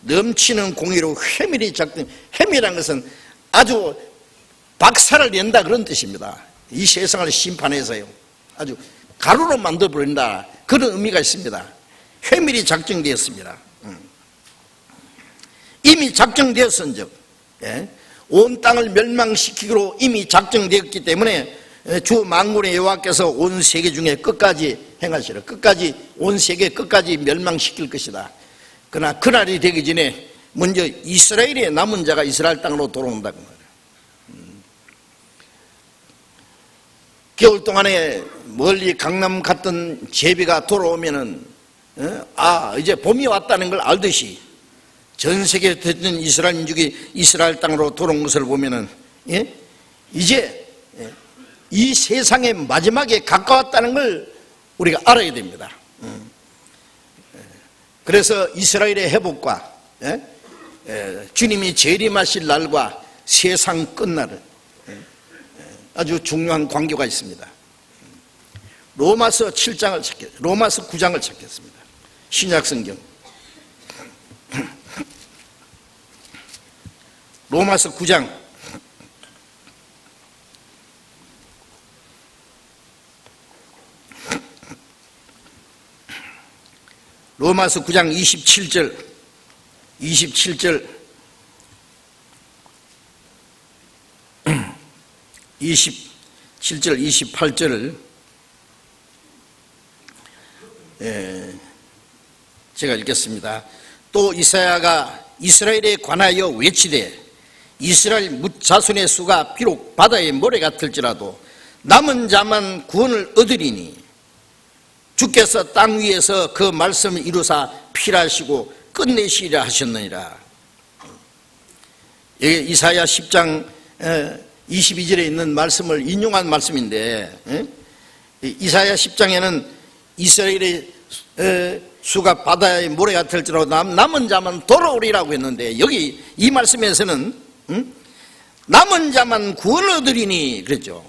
넘치는 공의로 회밀이 작정. 회밀한 것은 아주 박살을 낸다 그런 뜻입니다. 이 세상을 심판해서요 아주 가루로 만들어버린다 그런 의미가 있습니다. 회밀이 작정되었습니다. 이미 작정되었은즉 온 땅을 멸망시키기로 이미 작정되었기 때문에 주 만군의 여호와께서 온 세계 중에 끝까지 행하시라. 끝까지 온 세계 끝까지 멸망시킬 것이다. 그러나 그날이 되기 전에 먼저 이스라엘의 남은 자가 이스라엘 땅으로 돌아온다고 말이에요. 겨울 동안에 멀리 강남 갔던 제비가 돌아오면은 이제 봄이 왔다는 걸 알듯이 전 세계에 있던 이스라엘 민족이 이스라엘 땅으로 돌아온 것을 보면은 이제 이 세상의 마지막에 가까웠다는 걸 우리가 알아야 됩니다. 그래서 이스라엘의 회복과 주님이 재림하실 날과 세상 끝날은 아주 중요한 관계가 있습니다. 로마서 7장을 로마서 9장을 찾겠습니다. 신약성경 로마서 9장 로마서 9장 27절 27절 28절을 제가 읽겠습니다. 또 이사야가 이스라엘에 관하여 외치되 이스라엘 자손의 수가 비록 바다의 모래 같을지라도 남은 자만 구원을 얻으리니 주께서 땅 위에서 그 말씀을 이루사 필하시고 끝내시리라 하셨느니라. 여기 이사야 10장 22절에 있는 말씀을 인용한 말씀인데 이사야 10장에는 이스라엘의 수가 바다의 모래 같을지라도 남은 자만 돌아오리라고 했는데 여기 이 말씀에서는 남은 자만 구원을 얻으리니 그랬죠.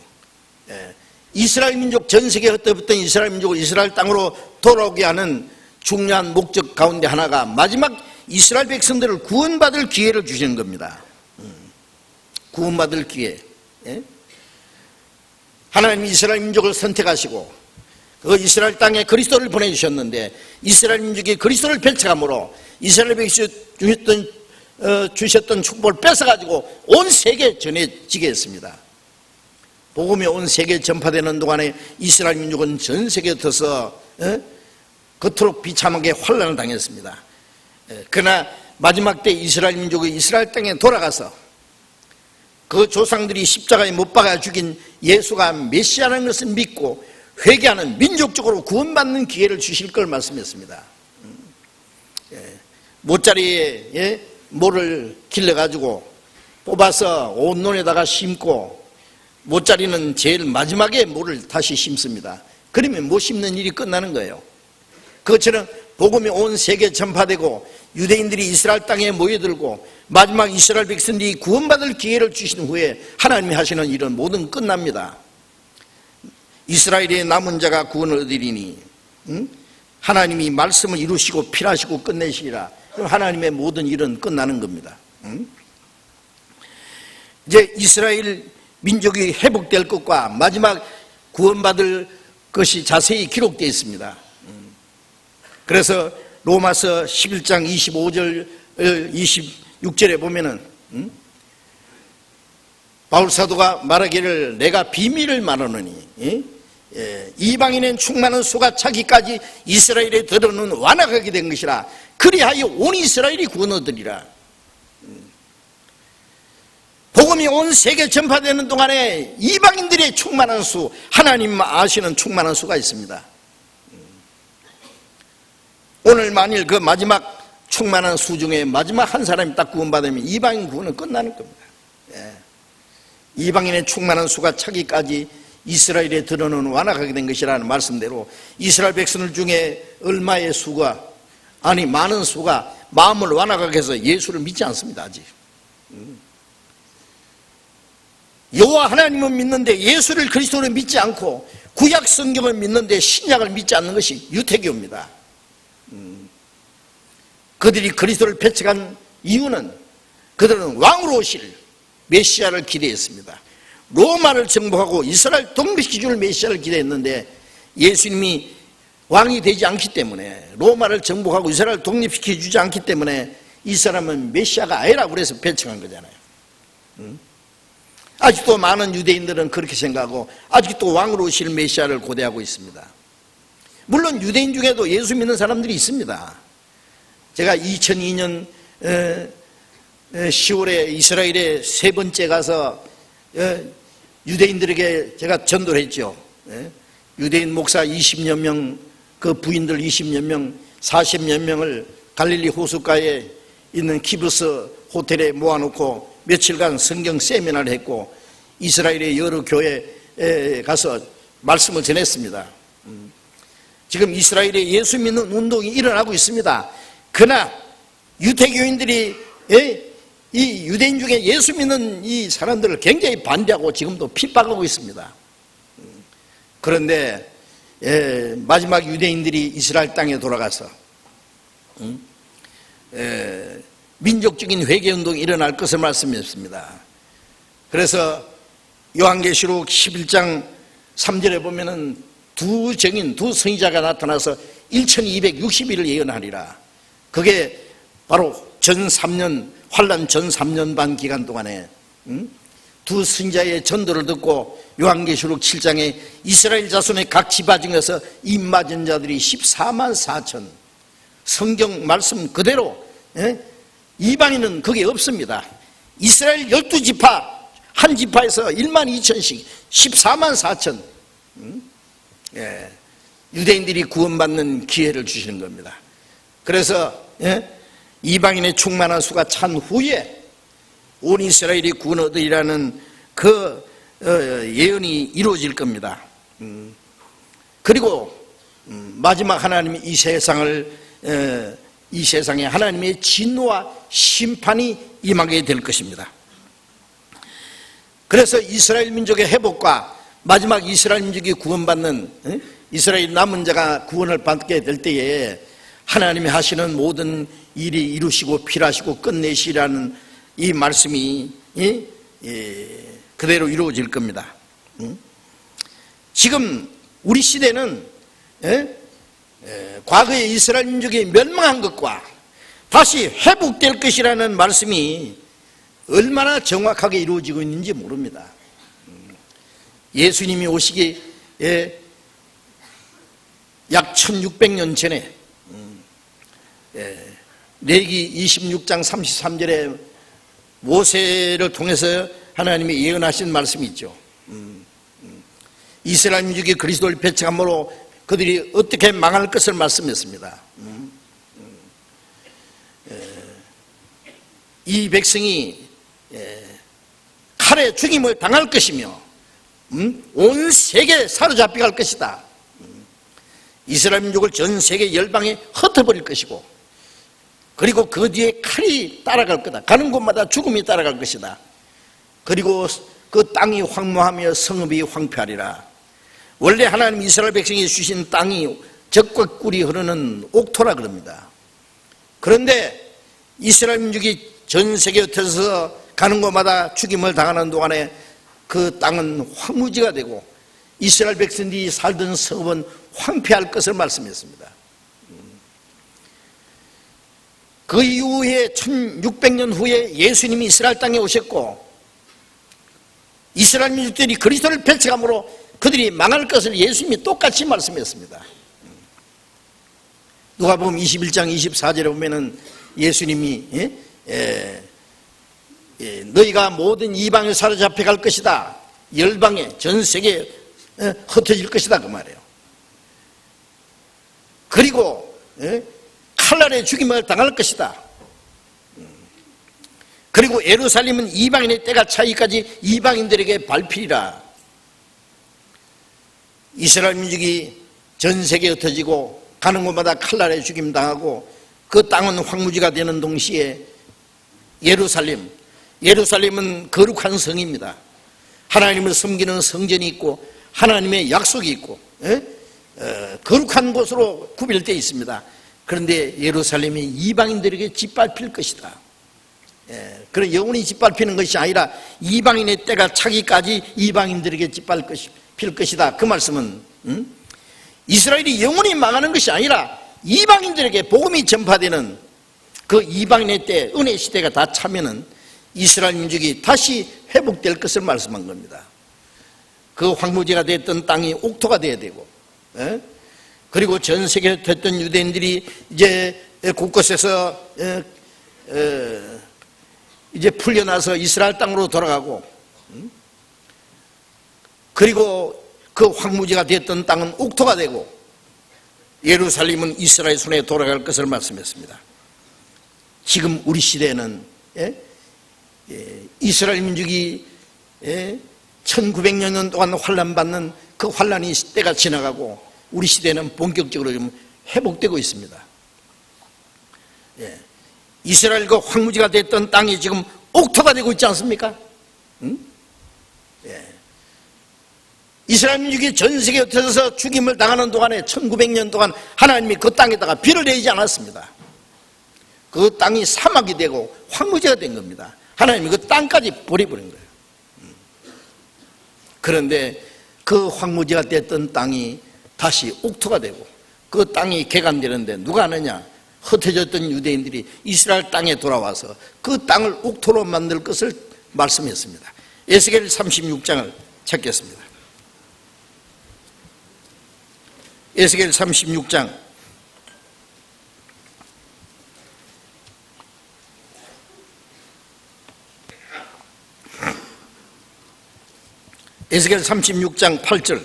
이스라엘 민족, 전 세계에 흩어졌던 이스라엘 민족을 이스라엘 땅으로 돌아오게 하는 중요한 목적 가운데 하나가 마지막 이스라엘 백성들을 구원받을 기회를 주시는 겁니다. 구원받을 기회. 하나님이 이스라엘 민족을 선택하시고 그 이스라엘 땅에 그리스도를 보내주셨는데 이스라엘 민족이 그리스도를 배척함으로 이스라엘 백성이 주셨던 축복을 뺏어가지고 온 세계에 전해지게 했습니다. 복음이 온 세계에 전파되는 동안에 이스라엘 민족은 전 세계에 흩어서 그토록 비참하게 환난을 당했습니다. 그러나 마지막 때 이스라엘 민족이 이스라엘 땅에 돌아가서 그 조상들이 십자가에 못 박아 죽인 예수가 메시아라는 것을 믿고 회개하는 민족적으로 구원받는 기회를 주실 걸 말씀했습니다. 모짜리에 모를 길러가지고 뽑아서 온논에다가 심고 모짜리는 제일 마지막에 모를 다시 심습니다. 그러면 못 심는 일이 끝나는 거예요. 그것처럼 복음이 온 세계에 전파되고 유대인들이 이스라엘 땅에 모여들고 마지막 이스라엘 백성들이 구원받을 기회를 주신 후에 하나님이 하시는 일은 모든 끝납니다. 이스라엘의 남은 자가 구원을 얻으리니 하나님이 말씀을 이루시고 필하시고 끝내시리라. 그럼 하나님의 모든 일은 끝나는 겁니다. 이제 이스라엘 민족이 회복될 것과 마지막 구원받을 것이 자세히 기록되어 있습니다. 그래서 로마서 11장 25절 26절에 보면은 바울 사도가 말하기를 내가 비밀을 말하노니 이방인은 충만한 수가 차기까지 이스라엘에 들어는 완악하게 된 것이라 그리하여 온 이스라엘이 구원 얻으리라. 복음이 온 세계 전파되는 동안에 이방인들의 충만한 수, 하나님 아시는 충만한 수가 있습니다. 오늘 만일 그 마지막 충만한 수 중에 마지막 한 사람이 딱 구원받으면 이방인 구원은 끝나는 겁니다. 이방인의 충만한 수가 차기까지 이스라엘에 들어는 완악하게 된 것이라는 말씀대로 이스라엘 백성들 중에 얼마의 수가 아니 많은 수가 마음을 완악하게 해서 예수를 믿지 않습니다. 아직 여호와 하나님은 믿는데 예수를 그리스도를 믿지 않고 구약 성경을 믿는데 신약을 믿지 않는 것이 유태교입니다. 그들이 그리스도를 배척한 이유는 그들은 왕으로 오실 메시아를 기대했습니다. 로마를 정복하고 이스라엘 독립시켜줄 메시아를 기대했는데 예수님이 왕이 되지 않기 때문에 로마를 정복하고 이스라엘 독립시켜주지 않기 때문에 이 사람은 메시아가 아니라고 그래서 배척한 거잖아요. 아직도 많은 유대인들은 그렇게 생각하고 아직도 왕으로 오실 메시아를 고대하고 있습니다. 물론 유대인 중에도 예수 믿는 사람들이 있습니다. 제가 2002년 10월에 이스라엘에 세 번째 가서 유대인들에게 제가 전도를 했죠. 유대인 목사 20여 명, 그 부인들 20여 명, 40여 명을 갈릴리 호숫가에 있는 키브스 호텔에 모아놓고 며칠간 성경 세미나를 했고 이스라엘의 여러 교회에 가서 말씀을 전했습니다. 지금 이스라엘에 예수 믿는 운동이 일어나고 있습니다. 그러나 유태교인들이 이 유대인 중에 예수 믿는 이 사람들을 굉장히 반대하고 지금도 핍박하고 있습니다. 그런데 마지막 유대인들이 이스라엘 땅에 돌아가서 민족적인 회개운동이 일어날 것을 말씀했습니다. 그래서 요한계시록 11장 3절에 보면은 두 증인, 두 선지자가 나타나서 1260일을 예언하리라. 그게 바로 전 3년, 환란 전 3년 반 기간 동안에 두 선지자의 전도를 듣고 요한계시록 7장에 이스라엘 자손의 각 지파 중에서 입 맞은 자들이 14만 4천 성경 말씀 그대로 이방인은 그게 없습니다. 이스라엘 12지파 한 지파에서 1만 2천씩 14만 4천 유대인들이 구원받는 기회를 주시는 겁니다. 그래서 이방인의 충만한 수가 찬 후에 온 이스라엘이 구원 얻으리라는 그 예언이 이루어질 겁니다. 그리고 마지막 하나님이 이 세상에 하나님의 진노와 심판이 임하게 될 것입니다. 그래서 이스라엘 민족의 회복과 마지막 이스라엘 민족이 구원받는, 이스라엘 남은 자가 구원을 받게 될 때에 하나님이 하시는 모든 일이 이루시고 필하시고 끝내시라는 이 말씀이 그대로 이루어질 겁니다. 지금 우리 시대는 과거에 이스라엘 민족이 멸망한 것과 다시 회복될 것이라는 말씀이 얼마나 정확하게 이루어지고 있는지 모릅니다. 예수님이 오시기 약 1600년 전에 레위기 26장 33절에 모세를 통해서 하나님이 예언하신 말씀이 있죠. 이스라엘 민족이 그리스도를 배척함으로 그들이 어떻게 망할 것을 말씀했습니다. 이 백성이 칼에 죽임을 당할 것이며 온 세계에 사로잡혀갈 것이다. 이스라엘 민족을 전 세계 열방에 흩어버릴 것이고, 그리고 그 뒤에 칼이 따라갈 거다. 가는 곳마다 죽음이 따라갈 것이다. 그리고 그 땅이 황무하며 성읍이 황폐하리라. 원래 하나님 이스라엘 백성이 주신 땅이 젖과 꿀이 흐르는 옥토라 그럽니다. 그런데 이스라엘 민족이 전 세계에 흩어져서 가는 곳마다 죽임을 당하는 동안에 그 땅은 황무지가 되고 이스라엘 백성들이 살던 성읍은 황폐할 것을 말씀했습니다. 그 이후에 1600년 후에 예수님이 이스라엘 땅에 오셨고, 이스라엘 민족들이 그리스도를 배척함으로 그들이 망할 것을 예수님이 똑같이 말씀했습니다. 누가복음 21장 24절에 보면은 예수님이 너희가 모든 이방에 사로잡혀 갈 것이다. 열방에 전 세계에 흩어질 것이다 그 말이에요. 그리고 칼날에 죽임을 당할 것이다. 그리고 예루살렘은 이방인의 때가 차기까지 이방인들에게 밟히리라. 이스라엘 민족이 전 세계에 흩어지고 가는 곳마다 칼날에 죽임 당하고 그 땅은 황무지가 되는 동시에 예루살렘은 거룩한 성입니다. 하나님을 섬기는 성전이 있고 하나님의 약속이 있고 거룩한 곳으로 구별되어 있습니다. 그런데 예루살렘이 이방인들에게 짓밟힐 것이다. 그런 영원히 짓밟히는 것이 아니라 이방인의 때가 차기까지 이방인들에게 짓밟힐 것이다. 그 말씀은 이스라엘이 영원히 망하는 것이 아니라 이방인들에게 복음이 전파되는 그 이방인의 때 은혜 시대가 다 차면은 이스라엘 민족이 다시 회복될 것을 말씀한 겁니다. 그 황무지가 됐던 땅이 옥토가 되어야 되고, 그리고 전 세계에 됐던 유대인들이 이제 곳곳에서 이제 풀려나서 이스라엘 땅으로 돌아가고, 그리고 그 황무지가 됐던 땅은 옥토가 되고 예루살렘은 이스라엘 손에 돌아갈 것을 말씀했습니다. 지금 우리 시대에는 이스라엘 민족이 1900년 동안 환난받는 그 환난이 때가 지나가고 우리 시대는 본격적으로 좀 회복되고 있습니다. 이스라엘 그 황무지가 됐던 땅이 지금 옥토가 되고 있지 않습니까? 이스라엘 민족이 전 세계에 흩어져서 죽임을 당하는 동안에 1900년 동안 하나님이 그 땅에다가 비를 내리지 않았습니다. 그 땅이 사막이 되고 황무지가 된 겁니다. 하나님이 그 땅까지 버려버린 거예요. 그런데 그 황무지가 됐던 땅이 다시 옥토가 되고 그 땅이 개간되는데 누가 아느냐? 흩어졌던 유대인들이 이스라엘 땅에 돌아와서 그 땅을 옥토로 만들 것을 말씀했습니다. 에스겔 36장을 찾겠습니다. 에스겔 36장 에스겔 36장 8절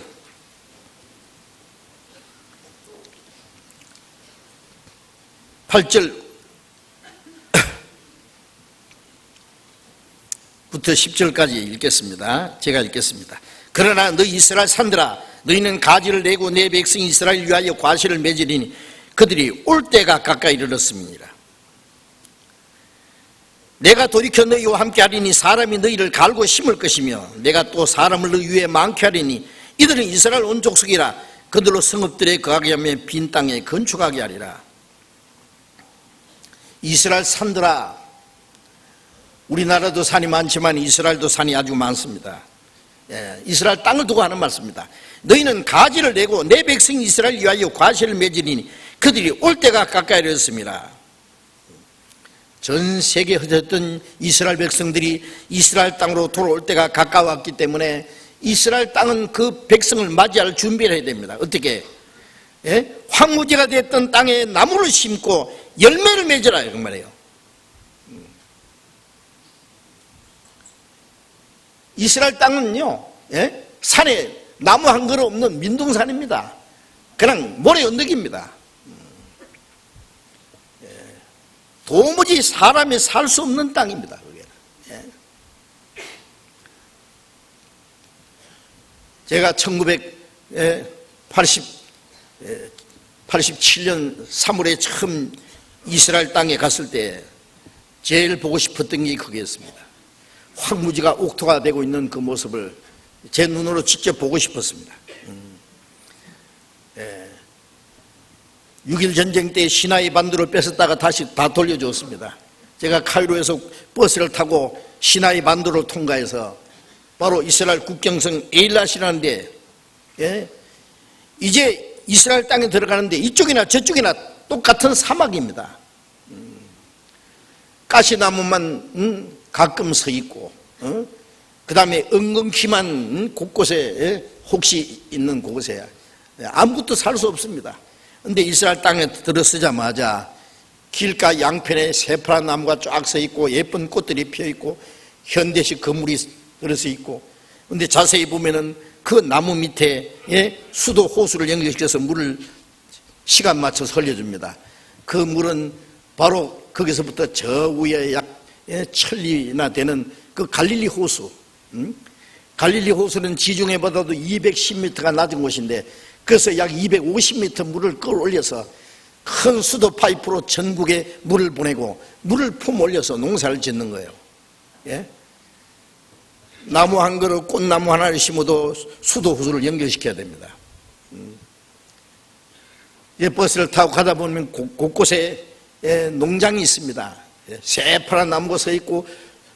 부터 10절까지 읽겠습니다. 제가 읽겠습니다. 그러나 너희 이스라엘 산들아, 너희는 가지를 내고 내 백성 이스라엘 위하여 과실을 맺으리니 그들이 올 때가 가까이 이르렀음이니라. 내가 돌이켜 너희와 함께 하리니 사람이 너희를 갈고 심을 것이며 내가 또 사람을 너희 위에 많게 하리니 이들은 이스라엘 온 족속이라 그들로 성읍들에 거하게 하며 빈 땅에 건축하게 하리라. 이스라엘 산들아, 우리나라도 산이 많지만 이스라엘도 산이 아주 많습니다. 이스라엘 땅을 두고 하는 말씀입니다. 너희는 가지를 내고 내 백성 이스라엘 위하여 과실을 맺으리니 그들이 올 때가 가까이 이르렀습니다. 전 세계에 흩어졌던 이스라엘 백성들이 이스라엘 땅으로 돌아올 때가 가까웠기 때문에 이스라엘 땅은 그 백성을 맞이할 준비를 해야 됩니다. 어떻게? 황무지가 됐던 땅에 나무를 심고 열매를 맺으라 그 말이에요. 이스라엘 땅은요, 산에 나무 한 그루 없는 민둥산입니다. 그냥 모래 언덕입니다. 도무지 사람이 살 수 없는 땅입니다. 제가 1987년 3월에 처음 이스라엘 땅에 갔을 때 제일 보고 싶었던 게 그거였습니다. 황무지가 옥토가 되고 있는 그 모습을 제 눈으로 직접 보고 싶었습니다. 6.1 전쟁 때 시나이 반도를 뺏었다가 다시 다 돌려줬습니다. 제가 카이로에서 버스를 타고 시나이 반도를 통과해서 바로 이스라엘 국경성 에일랏이라는 데, 이제 이스라엘 땅에 들어가는데 이쪽이나 저쪽이나 똑같은 사막입니다. 가시나무만 가끔 서 있고, 그 다음에 엉겅퀴만 곳곳에 혹시 있는 곳에 아무것도 살 수 없습니다. 근데 이스라엘 땅에 들어서자마자 길가 양편에 새파란 나무가 쫙 서 있고 예쁜 꽃들이 피어 있고 현대식 건물이 들어서 있고, 근데 자세히 보면은 그 나무 밑에 수도 호수를 연결시켜서 물을 시간 맞춰서 흘려줍니다. 그 물은 바로 거기서부터 저 위에 약 천리나 되는 그 갈릴리 호수, 갈릴리 호수는 지중해보다도 210m가 낮은 곳인데 그래서 약 250m 물을 끌어올려서 큰 수도 파이프로 전국에 물을 보내고 물을 품올려서 농사를 짓는 거예요. 나무 한 그루, 꽃나무 하나를 심어도 수도 호수를 연결시켜야 됩니다. 버스를 타고 가다 보면 곳곳에 농장이 있습니다. 새파란 나무가 서 있고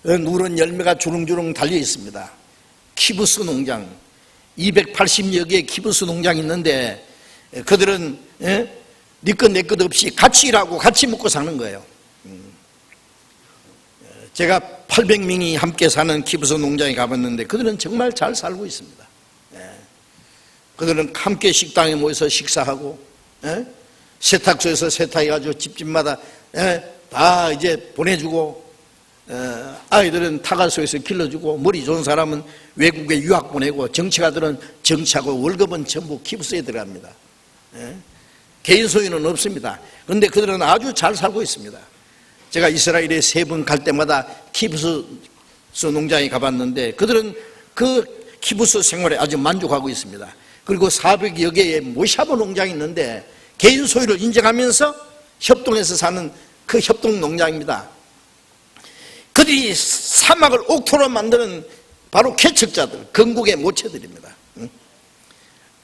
누런 열매가 주렁주렁 달려 있습니다. 키부스 농장, 280여 개의 키부스 농장이 있는데 그들은 네 것 내 것 없이 같이 일하고 같이 먹고 사는 거예요. 제가 800명이 함께 사는 키부스 농장에 가봤는데 그들은 정말 잘 살고 있습니다. 그들은 함께 식당에 모여서 식사하고 세탁소에서 세탁해가지고 집집마다 다 이제 보내주고, 아이들은 타가소에서 길러주고, 머리 좋은 사람은 외국에 유학 보내고, 정치가들은 정치하고 월급은 전부 키부스에 들어갑니다. 개인 소유는 없습니다. 그런데 그들은 아주 잘 살고 있습니다. 제가 이스라엘에 3번 갈 때마다 키부스 농장에 가봤는데 그들은 그 키부스 생활에 아주 만족하고 있습니다. 그리고 400여 개의 모샤브 농장이 있는데 개인 소유를 인정하면서 협동해서 사는 그 협동 농장입니다. 그들이 사막을 옥토로 만드는 바로 개척자들, 건국의 모체들입니다.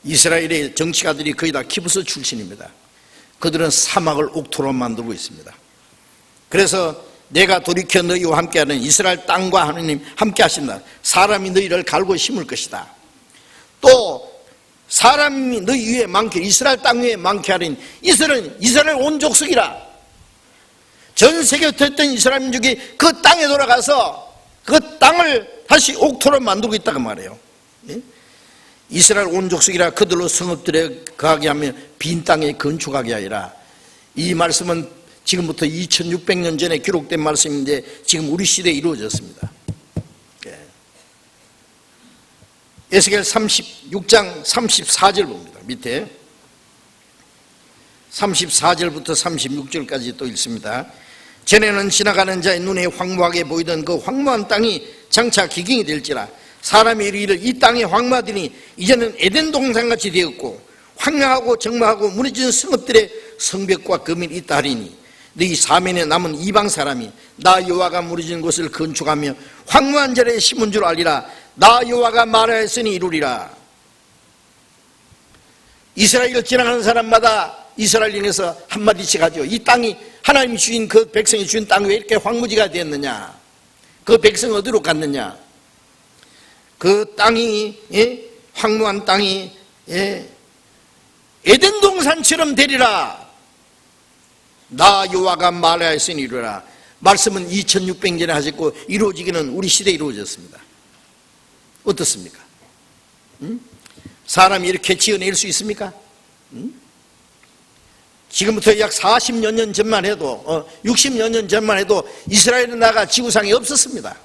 이스라엘의 정치가들이 거의 다 키부스 출신입니다. 그들은 사막을 옥토로 만들고 있습니다. 그래서 내가 돌이켜 너희와 함께하는 이스라엘 땅과 하느님 함께 하신다. 사람이 너희를 갈고 심을 것이다. 또 사람이 너희 위에 많게, 이스라엘 땅 위에 많게 하리니 이스라엘 온 족속이라. 전 세계에 됐던 이스라엘 민족이 그 땅에 돌아가서 그 땅을 다시 옥토로 만들고 있다고 말해요. 이스라엘 온 족속이라 그들로 성읍들에 거하게 하며 빈 땅에 건축하게 하리라. 이 말씀은 지금부터 2600년 전에 기록된 말씀인데 지금 우리 시대에 이루어졌습니다. 에스겔 36장 34절 봅니다. 밑에 34절부터 36절까지 또 읽습니다. 전에는 지나가는 자의 눈에 황무하게 보이던 그 황무한 땅이 장차 기경이 될지라. 사람이 이르기를 이 땅이 황무하더니 이제는 에덴 동산같이 되었고 황량하고 정마하고 무너진 성읍들의 성벽과 거민이 있다 하리니 너희 사면에 남은 이방 사람이 나 여호와가 무너진 곳을 건축하며 황무한 자리에 심은 줄 알리라. 나 여호와가 말하였으니 이루리라. 이스라엘을 지나가는 사람마다 이스라엘인에서 한마디씩 하죠. 이 땅이 하나님이 주신 그 백성이 주신 땅이 왜 이렇게 황무지가 되었느냐, 그 백성 어디로 갔느냐, 그 땅이 황무한 땅이 에덴 동산처럼 되리라. 나 여호와가 말하였으니 이루라. 말씀은 2600년에 하셨고 이루어지기는 우리 시대에 이루어졌습니다. 어떻습니까? 사람이 이렇게 지어낼 수 있습니까? 지금부터 약 40여 년 전만 해도 60여 년 전만 해도 이스라엘 나라가 지구상에 없었습니다.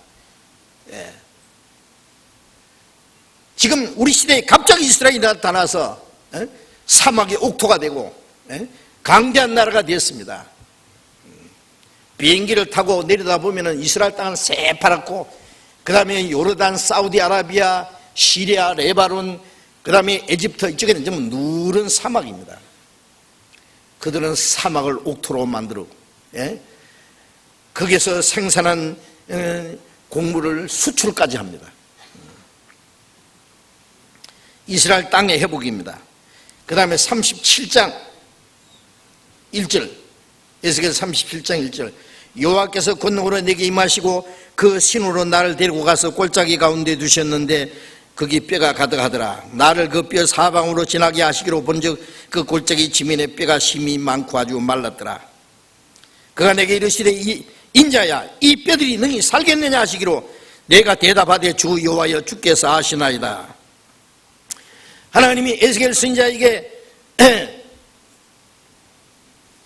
예. 지금 우리 시대에 갑자기 이스라엘이 나타나서 사막의 옥토가 되고 강대한 나라가 되었습니다. 비행기를 타고 내려다보면 이스라엘 땅은 새파랗고, 그 다음에 요르단, 사우디아라비아, 시리아, 레바논, 그 다음에 에집트 이쪽에는 전부 누런 사막입니다. 그들은 사막을 옥토로 만들고 거기서 생산한 곡물을 수출까지 합니다. 이스라엘 땅의 회복입니다. 그 다음에 37장 1절, 에스겔 37장 1절, 여호와께서 권능으로 내게 임하시고 그 신으로 나를 데리고 가서 골짜기 가운데 두셨는데 거기 뼈가 가득하더라. 나를 그 뼈 사방으로 지나게 하시기로 본즉 그 골짜기 지면에 뼈가 심이 많고 아주 말랐더라. 그가 내게 이르시되 인자야, 이 뼈들이 능히 살겠느냐 하시기로 내가 대답하되 주 여호와여 주께서 아시나이다. 하나님이 에스겔 선지자에게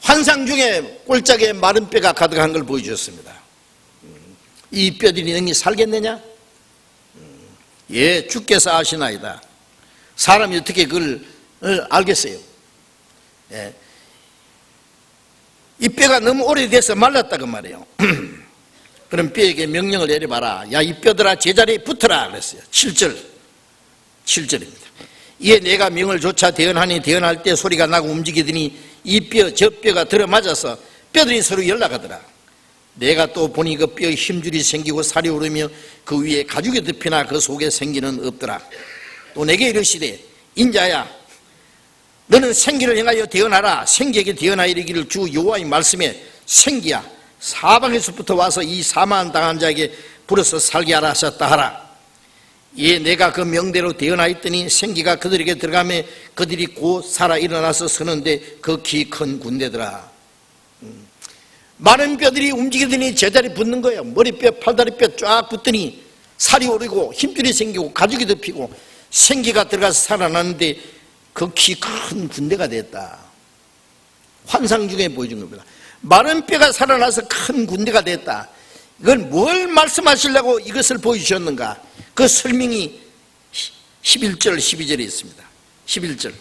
환상 중에 골짜기에 마른 뼈가 가득한 걸 보여주셨습니다. 이 뼈들이 능히 살겠느냐? 예, 주께서 아시나이다. 사람이 어떻게 그걸 알겠어요? 예. 이 뼈가 너무 오래돼서 말랐다 그 말이에요. 그럼 뼈에게 명령을 내려봐라. 야, 이 뼈들아 제자리에 붙어라 그랬어요. 7절입니다. 이에 내가 명을 조차 대언하니 대언할 때 소리가 나고 움직이더니 이 뼈 저 뼈가 들어맞아서 뼈들이 서로 연락하더라. 내가 또 보니 그 뼈에 힘줄이 생기고 살이 오르며 그 위에 가죽이 덮이나 그 속에 생기는 없더라. 또 내게 이르시되 인자야, 너는 생기를 향하여 대언하라. 생기에게 대언하여 이르기를 주 여호와의 말씀에 생기야, 사방에서부터 와서 이 사망 당한 자에게 불어서 살게 하라 하셨다 하라. 예, 내가 그 명대로 대언하였더니 생기가 그들에게 들어가며 그들이 곧 살아 일어나서 서는데 그 키 큰 군대더라. 많은 뼈들이 움직이더니 제자리 붙는 거예요. 머리뼈, 팔다리뼈 쫙 붙더니 살이 오르고 힘줄이 생기고 가죽이 덮이고 생기가 들어가서 살아났는데 그 키 큰 군대가 됐다. 환상 중에 보여준 겁니다. 마른 뼈가 살아나서 큰 군대가 됐다. 이건 뭘 말씀하시려고 이것을 보여주셨는가? 그 설명이 11절 12절에 있습니다. 11절,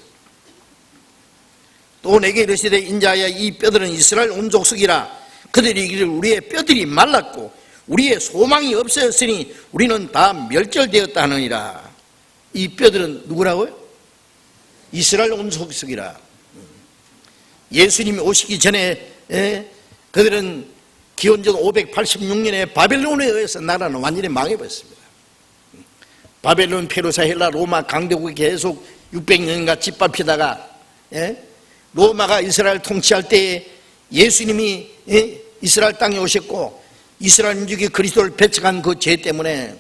또 내게 이르시되 인자야, 이 뼈들은 이스라엘 온 족속이라. 그들이 이르기를 우리의 뼈들이 말랐고 우리의 소망이 없어졌으니 우리는 다 멸절되었다 하느니라. 이 뼈들은 누구라고요? 이스라엘 온 족속이라. 예수님이 오시기 전에 그들은 기원전 586년에 바벨론에 의해서 나라는 완전히 망해버렸습니다. 바벨론, 페르사, 헬라, 로마 강대국이 계속 600년간 짓밟히다가 로마가 이스라엘 통치할 때에 예수님이 이스라엘 땅에 오셨고 이스라엘 민족이 그리스도를 배척한 그 죄 때문에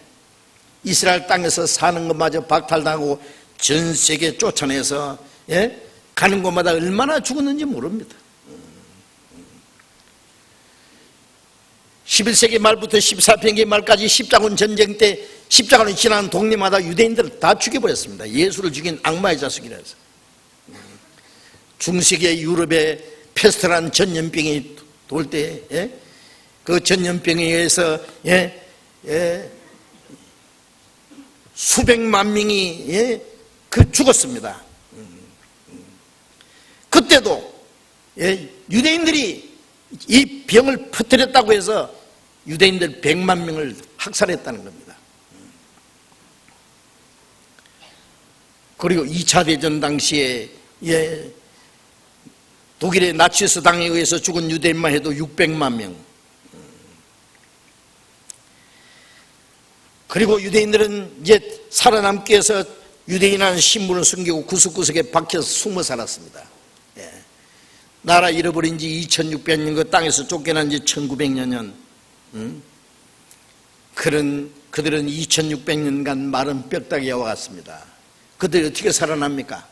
이스라엘 땅에서 사는 것마저 박탈당하고 전 세계 쫓아내서 가는 곳마다 얼마나 죽었는지 모릅니다. 11세기 말부터 14세기 말까지 십자군 전쟁 때 십자군을 지나는 동네마다 유대인들을 다 죽여버렸습니다. 예수를 죽인 악마의 자식이라 해서. 중세기 유럽에 페스트라는 전염병이 돌 때 그 전염병에 의해서 수백만 명이 죽었습니다. 그때도 유대인들이 이 병을 퍼뜨렸다고 해서 유대인들 100만 명을 학살했다는 겁니다. 그리고 2차 대전 당시에 독일의 나치스 당에 의해서 죽은 유대인만 해도 600만 명. 그리고 유대인들은 이제 살아남기 위해서 유대인이라는 신분을 숨기고 구석구석에 박혀서 숨어 살았습니다. 예. 나라 잃어버린 지 2600년, 그 땅에서 쫓겨난 지 1900년. 그들은 2600년간 마른 뼈다귀와 같습니다. 그들이 어떻게 살아납니까?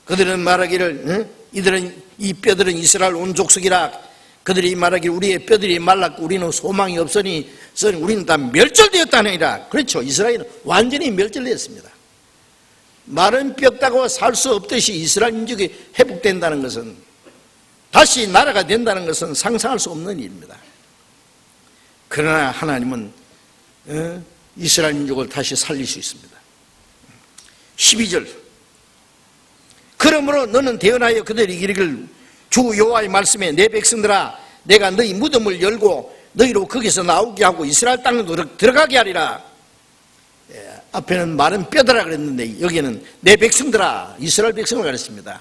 그들은 말하기를 이들은, 이 뼈들은 이스라엘 온 족속이라. 그들이 말하기를 우리의 뼈들이 말랐고 우리는 소망이 없으니 우리는 다 멸절되었다느니라. 그렇죠. 이스라엘은 완전히 멸절되었습니다. 마른 뼈다귀와 살 수 없듯이 이스라엘 민족이 회복된다는 것은, 다시 나라가 된다는 것은 상상할 수 없는 일입니다. 그러나 하나님은 이스라엘 민족을 다시 살릴 수 있습니다. 12절, 그러므로 너는 대언하여 그들이 이르기를 주 여호와의 말씀에 내 백성들아 내가 너희 무덤을 열고 너희로 거기서 나오게 하고 이스라엘 땅으로 들어가게 하리라. 앞에는 마른 뼈더라 그랬는데 여기는 내 백성들아, 이스라엘 백성을 가르칩니다.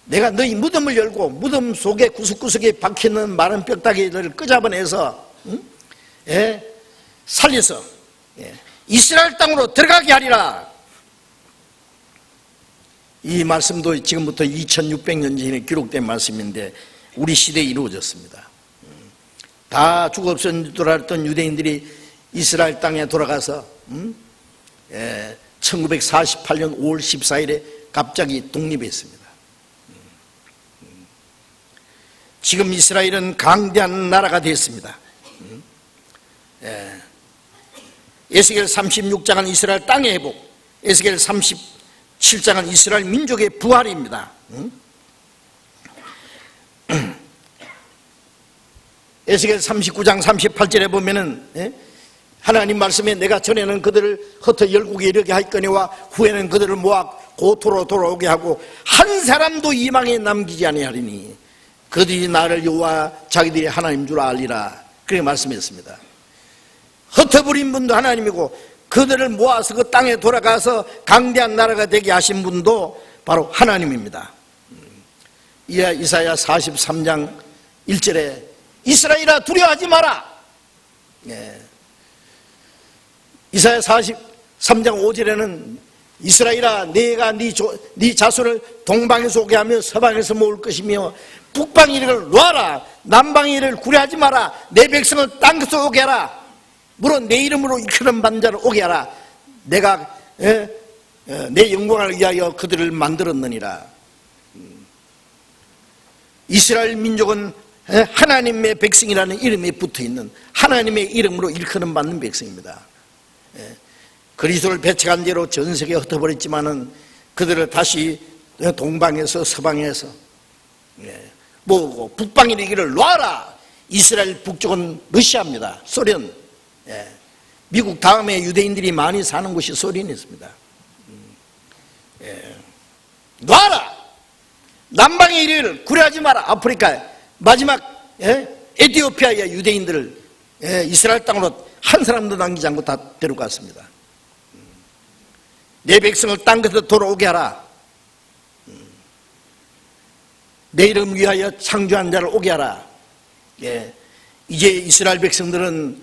내가 너희 무덤을 열고 무덤 속에 구석구석에 박혀있는 마른 뼈다귀를 끄잡아내서 살려서 이스라엘 땅으로 들어가게 하리라. 이 말씀도 지금부터 2600년 전에 기록된 말씀인데 우리 시대에 이루어졌습니다. 다 죽어 없어진 줄 알았던 유대인들이 이스라엘 땅에 돌아가서 1948년 5월 14일에 갑자기 독립했습니다. 지금 이스라엘은 강대한 나라가 됐습니다. 에스겔 36장은 이스라엘 땅의 회복, 에스겔 37장은 이스라엘 민족의 부활입니다. 에스겔 39장 38절에 보면은 하나님 말씀에 내가 전에는 그들을 흩어 열국에 이르게 할 거니와 후에는 그들을 모아 고토로 돌아오게 하고 한 사람도 이방에 남기지 아니하리니 그들이 나를 여호와 자기들이 하나님 줄 알리라. 그렇게 말씀했습니다. 흩어버린 분도 하나님이고 그들을 모아서 그 땅에 돌아가서 강대한 나라가 되게 하신 분도 바로 하나님입니다. 이사야 43장 1절에 이스라엘아 두려워하지 마라. 이사야 43장 5절에는 이스라엘아 내가 네 자손을 동방에서 오게 하며 서방에서 모을 것이며 북방의 일을 놓아라. 남방의 일을 구려하지 마라. 내 백성을 땅에서 오게 하라. 물론 내 이름으로 이끄는 반자를 오게 하라. 내가 내 영광을 위하여 그들을 만들었느니라. 이스라엘 민족은 하나님의 백성이라는 이름이 붙어있는 하나님의 이름으로 일컬음 받는 백성입니다. 그리스도를 배척한 대로 전 세계에 흩어버렸지만은 그들을 다시 동방에서 서방에서 모으고 북방의 얘기를 놔라. 이스라엘 북쪽은 러시아입니다. 소련. 미국 다음에 유대인들이 많이 사는 곳이 소련이었습니다. 놔라. 남방의 일을 구려하지 마라. 아프리카 마지막 에티오피아의 유대인들을 이스라엘 땅으로 한 사람도 남기지 않고 다 데려갔습니다. 내 백성을 땅 끝에 돌아오게 하라. 내 이름 위하여 창조한 자를 오게 하라. 이제 이스라엘 백성들은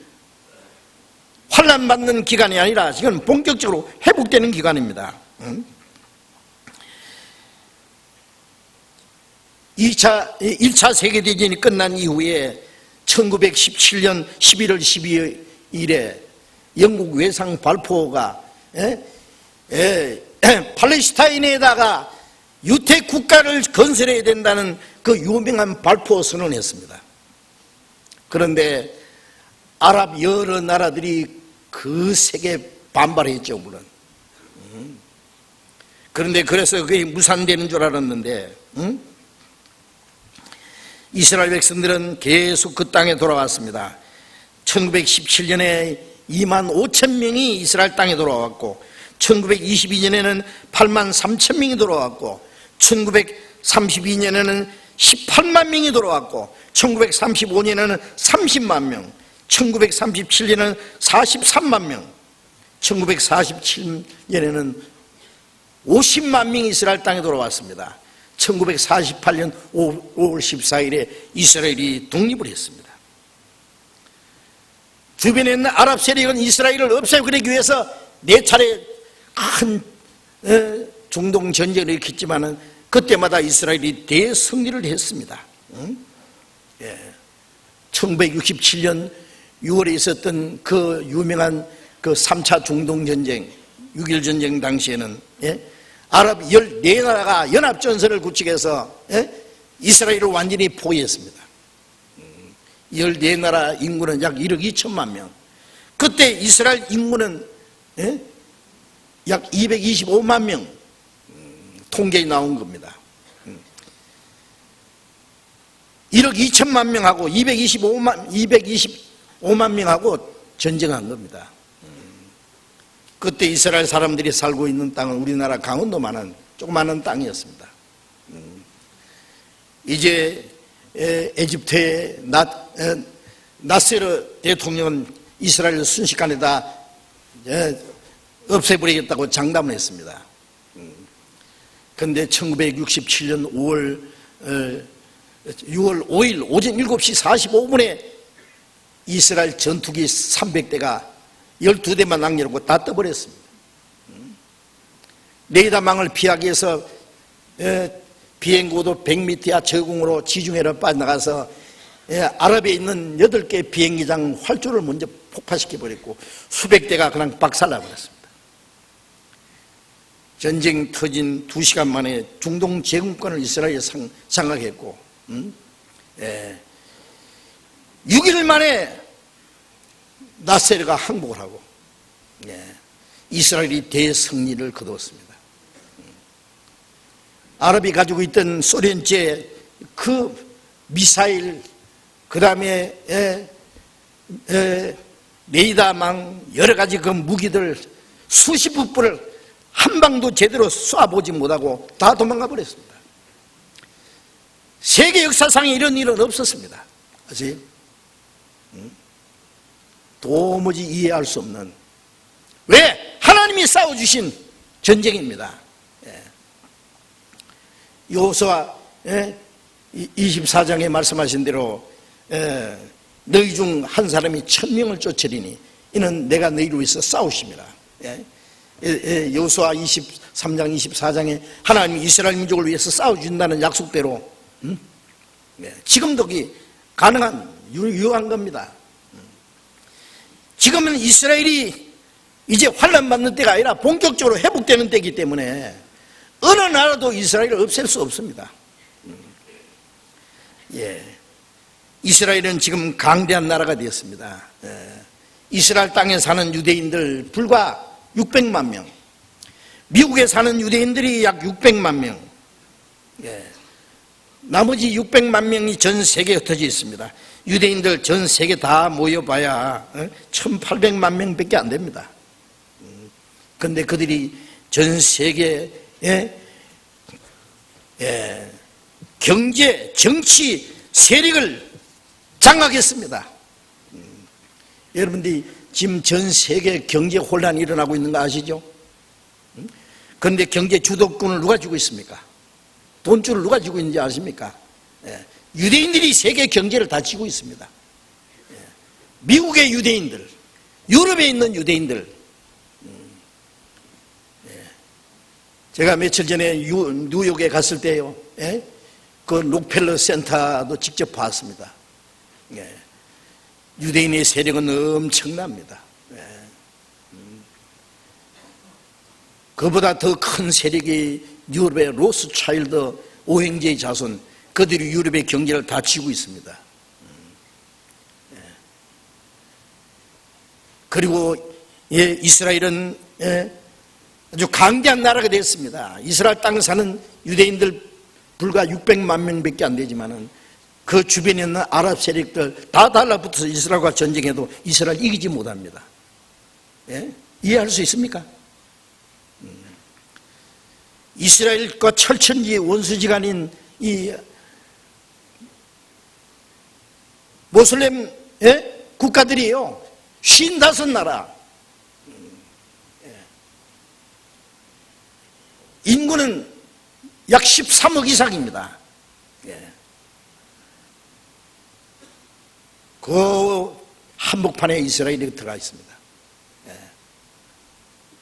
환난받는 기간이 아니라 지금 본격적으로 회복되는 기간입니다. 1차 세계대전이 끝난 이후에 1917년 11월 12일에 영국 외상 발포가 팔레스타인에다가 유태 국가를 건설해야 된다는 그 유명한 발포 선언을 했습니다. 그런데 아랍 여러 나라들이 그 세게 반발했죠, 물론. 그런데 그래서 그게 무산되는 줄 알았는데 이스라엘 백성들은 계속 그 땅에 돌아왔습니다. 1917년에 2만 5천 명이 이스라엘 땅에 돌아왔고 1922년에는 8만 3천 명이 돌아왔고 1932년에는 18만 명이 돌아왔고 1935년에는 30만 명, 1937년에는 43만 명, 1947년에는 50만 명이 이스라엘 땅에 돌아왔습니다. 1948년 5월 14일에 이스라엘이 독립을 했습니다. 주변에 있는 아랍 세력은 이스라엘을 없애버리기 위해서 4차례 큰 중동 전쟁을 일으켰지만은 그때마다 이스라엘이 대승리를 했습니다. 1967년 6월에 있었던 그 유명한 그 3차 중동 전쟁, 6.1 전쟁 당시에는 아랍 14나라가 연합전선을 구축해서 이스라엘을 완전히 포위했습니다. 14나라 인구는 약 1억 2천만 명. 그때 이스라엘 인구는 약 225만 명 통계에 나온 겁니다. 1억 2천만 명하고 225만 명하고 전쟁한 겁니다. 그때 이스라엘 사람들이 살고 있는 땅은 우리나라 강원도만한 조그마한 땅이었습니다. 이제 에집트의 나세르 대통령은 이스라엘 순식간에 다 없애버리겠다고 장담을 했습니다. 그런데 1967년 6월 5일 오전 7시 45분에 이스라엘 전투기 300대가 12대만 남겨놓고 다 떠버렸습니다. 레이더망을 피하기 위해서 비행고도 100m야 저공으로 지중해로 빠져나가서 아랍에 있는 8개 비행기장 활주를 먼저 폭파시켜버렸고 수백 대가 그냥 박살나버렸습니다. 전쟁 터진 2시간 만에 중동 제공권을 이스라엘에 장악했고 6일 만에 나세르가 항복을 하고 이스라엘이 대승리를 거두었습니다. 아랍이 가지고 있던 소련제 그 미사일, 그 다음에 레이더망 여러 가지 그 무기들 수십 불을 한 방도 제대로 쏴보지 못하고 다 도망가 버렸습니다. 세계 역사상에 이런 일은 없었습니다. 아세요? 도무지 이해할 수 없는, 왜? 하나님이 싸워주신 전쟁입니다. 여호수아 24장에 말씀하신 대로 너희 중 한 사람이 1000명을 쫓으리니 이는 내가 너희를 위해서 싸우심이라. 여호수아 23장 24장에 하나님이 이스라엘 민족을 위해서 싸워준다는 약속대로 지금도 가능한 유효한 겁니다. 지금은 이스라엘이 이제 환난 받는 때가 아니라 본격적으로 회복되는 때이기 때문에 어느 나라도 이스라엘을 없앨 수 없습니다. 이스라엘은 지금 강대한 나라가 되었습니다. 이스라엘 땅에 사는 유대인들 불과 600만 명, 미국에 사는 유대인들이 약 600만 명, 나머지 600만 명이 전 세계에 흩어져 있습니다. 유대인들 전 세계 다 모여봐야 1800만 명밖에 안 됩니다. 그런데 그들이 전 세계에 경제, 정치 세력을 장악했습니다. 여러분들이 지금 전 세계 경제 혼란이 일어나고 있는 거 아시죠? 그런데 경제 주도권을 누가 쥐고 있습니까? 돈줄을 누가 쥐고 있는지 아십니까? 유대인들이 세계 경제를 다 쥐고 있습니다. 미국의 유대인들, 유럽에 있는 유대인들. 제가 며칠 전에 뉴욕에 갔을 때요, 그 록펠러 센터도 직접 봤습니다. 유대인의 세력은 엄청납니다. 그보다 더 큰 세력이 유럽의 로스차일드 오행제의 자손, 그들이 유럽의 경제를 다 쥐고 있습니다. 그리고 이스라엘은 아주 강대한 나라가 됐습니다. 이스라엘 땅에 사는 유대인들 불과 600만 명밖에 안 되지만은 그 주변에 있는 아랍 세력들 다 달라붙어서 이스라엘과 전쟁해도 이스라엘 이기지 못합니다. 이해할 수 있습니까? 이스라엘과 철천지 원수지간인 이 모슬렘 국가들이에요. 55나라. 인구는 약 13억 이상입니다. 그 한복판에 이스라엘이 들어가 있습니다.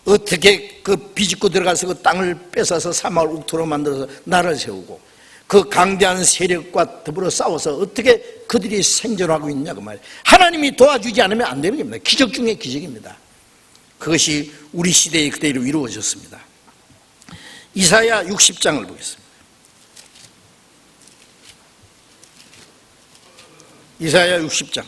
어떻게 그 비집고 들어가서 그 땅을 뺏어서 사막을 옥토로 만들어서 나라를 세우고 그 강대한 세력과 더불어 싸워서 어떻게 그들이 생존하고 있냐 그 말이에요. 하나님이 도와주지 않으면 안 되는 겁니다. 기적 중에 기적입니다. 그것이 우리 시대에 그대로 이루어졌습니다. 이사야 60장을 보겠습니다. 이사야 60장.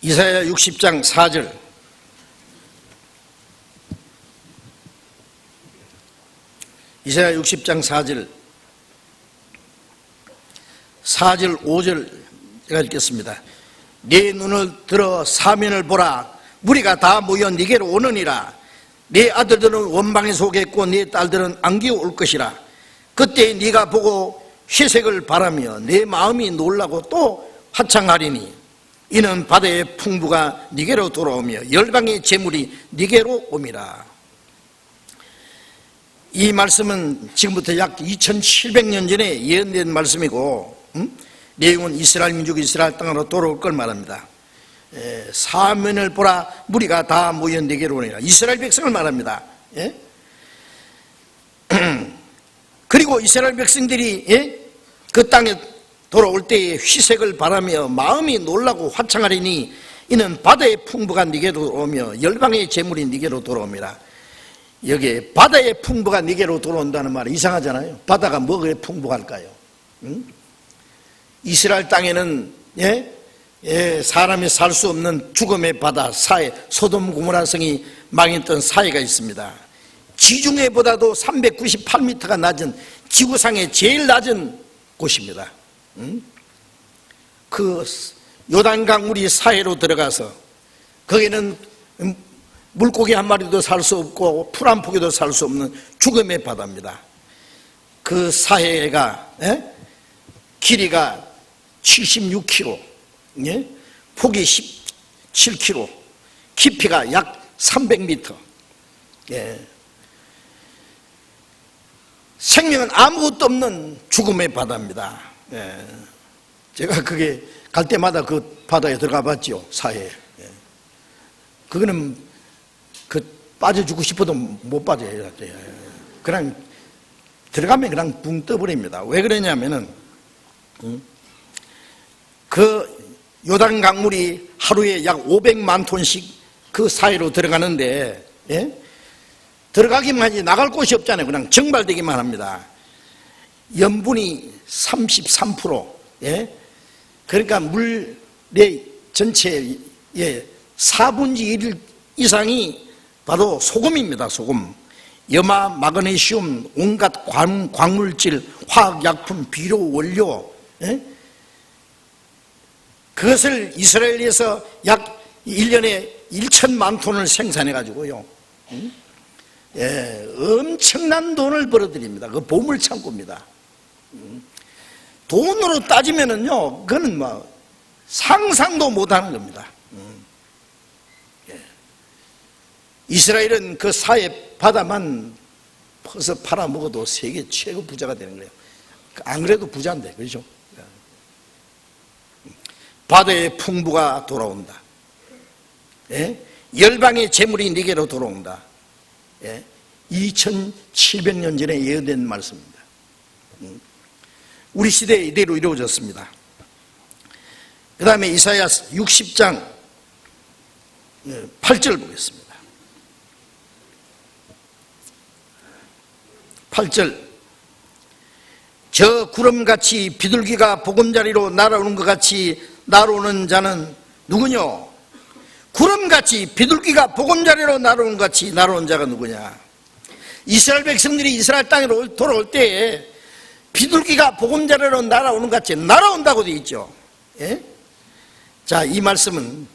이사야 60장 4절. 이사야 60장 4절 5절 제가 읽겠습니다. 네 눈을 들어 사면을 보라. 무리가 다 모여 네게로 오느니라. 네 아들들은 원방에서 오겠고 네 딸들은 안기어 올 것이라. 그때 네가 보고 회색을 바라며 내 마음이 놀라고 또 화창하리니 이는 바다의 풍부가 네게로 돌아오며 열방의 재물이 네게로 옴이라. 이 말씀은 지금부터 약 2700년 전에 예언된 말씀이고 내용은 이스라엘 민족이 이스라엘 땅으로 돌아올 걸 말합니다. 사면을 보라. 무리가 다 모여 네게로 오니라. 이스라엘 백성을 말합니다. 그리고 이스라엘 백성들이 그 땅에 돌아올 때에 희색을 바라며 마음이 놀라고 화창하리니 이는 바다의 풍부가 네게로 오며 열방의 재물이 네게로 돌아옵니다. 여기에 바다의 풍부가 네게로 돌아온다는 말은 이상하잖아요. 바다가 뭐가 풍부할까요? 이스라엘 땅에는 사람이 살 수 없는 죽음의 바다 사해, 소돔 고모라 성이 망했던 사해가 있습니다. 지중해보다도 398m가 낮은 지구상의 제일 낮은 곳입니다. 그 요단강물이 사해로 들어가서 거기는 물고기 한 마리도 살 수 없고 풀 한 포기도 살 수 없는 죽음의 바다입니다. 그 사해가 길이가 76km, 폭이 17km, 깊이가 약 300m. 생명은 아무것도 없는 죽음의 바다입니다. 제가 그게 갈 때마다 그 바다에 들어가 봤죠. 사해에. 그거는 빠져 죽고 싶어도 못 빠져요. 그냥 들어가면 그냥 붕 떠버립니다. 왜 그러냐면은 그 요단 강물이 하루에 약 500만 톤씩 그 사이로 들어가는데 들어가기만 하지 나갈 곳이 없잖아요. 그냥 증발되기만 합니다. 염분이 33%, 그러니까 물의 전체의 4분의 1 이상이 바로 소금입니다. 소금. 염화, 마그네슘, 온갖 광물질, 화학약품, 비료, 원료, 그것을 이스라엘에서 약 1년에 1천만 톤을 생산해 가지고요, 엄청난 돈을 벌어들입니다. 그 보물창고입니다. 돈으로 따지면은요, 그거는 뭐 상상도 못하는 겁니다. 이스라엘은 그 사해 바다만 퍼서 팔아먹어도 세계 최고 부자가 되는 거예요. 안 그래도 부자인데, 그렇죠? 바다의 풍부가 돌아온다. 열방의 재물이 네게로 돌아온다. 2700년 전에 예언된 말씀입니다. 우리 시대에 이대로 이루어졌습니다. 그 다음에 이사야 60장 8절 보겠습니다. 8절. 저 구름같이 비둘기가 보금자리로 날아오는 것 같이 날아오는 자는 누구냐? 구름같이 비둘기가 보금자리로 날아오는 것 같이 날아오는 자가 누구냐? 이스라엘 백성들이 이스라엘 땅으로 돌아올 때에 비둘기가 보금자리로 날아오는 것 같이 날아온다고 되어 있죠. 자, 이 말씀은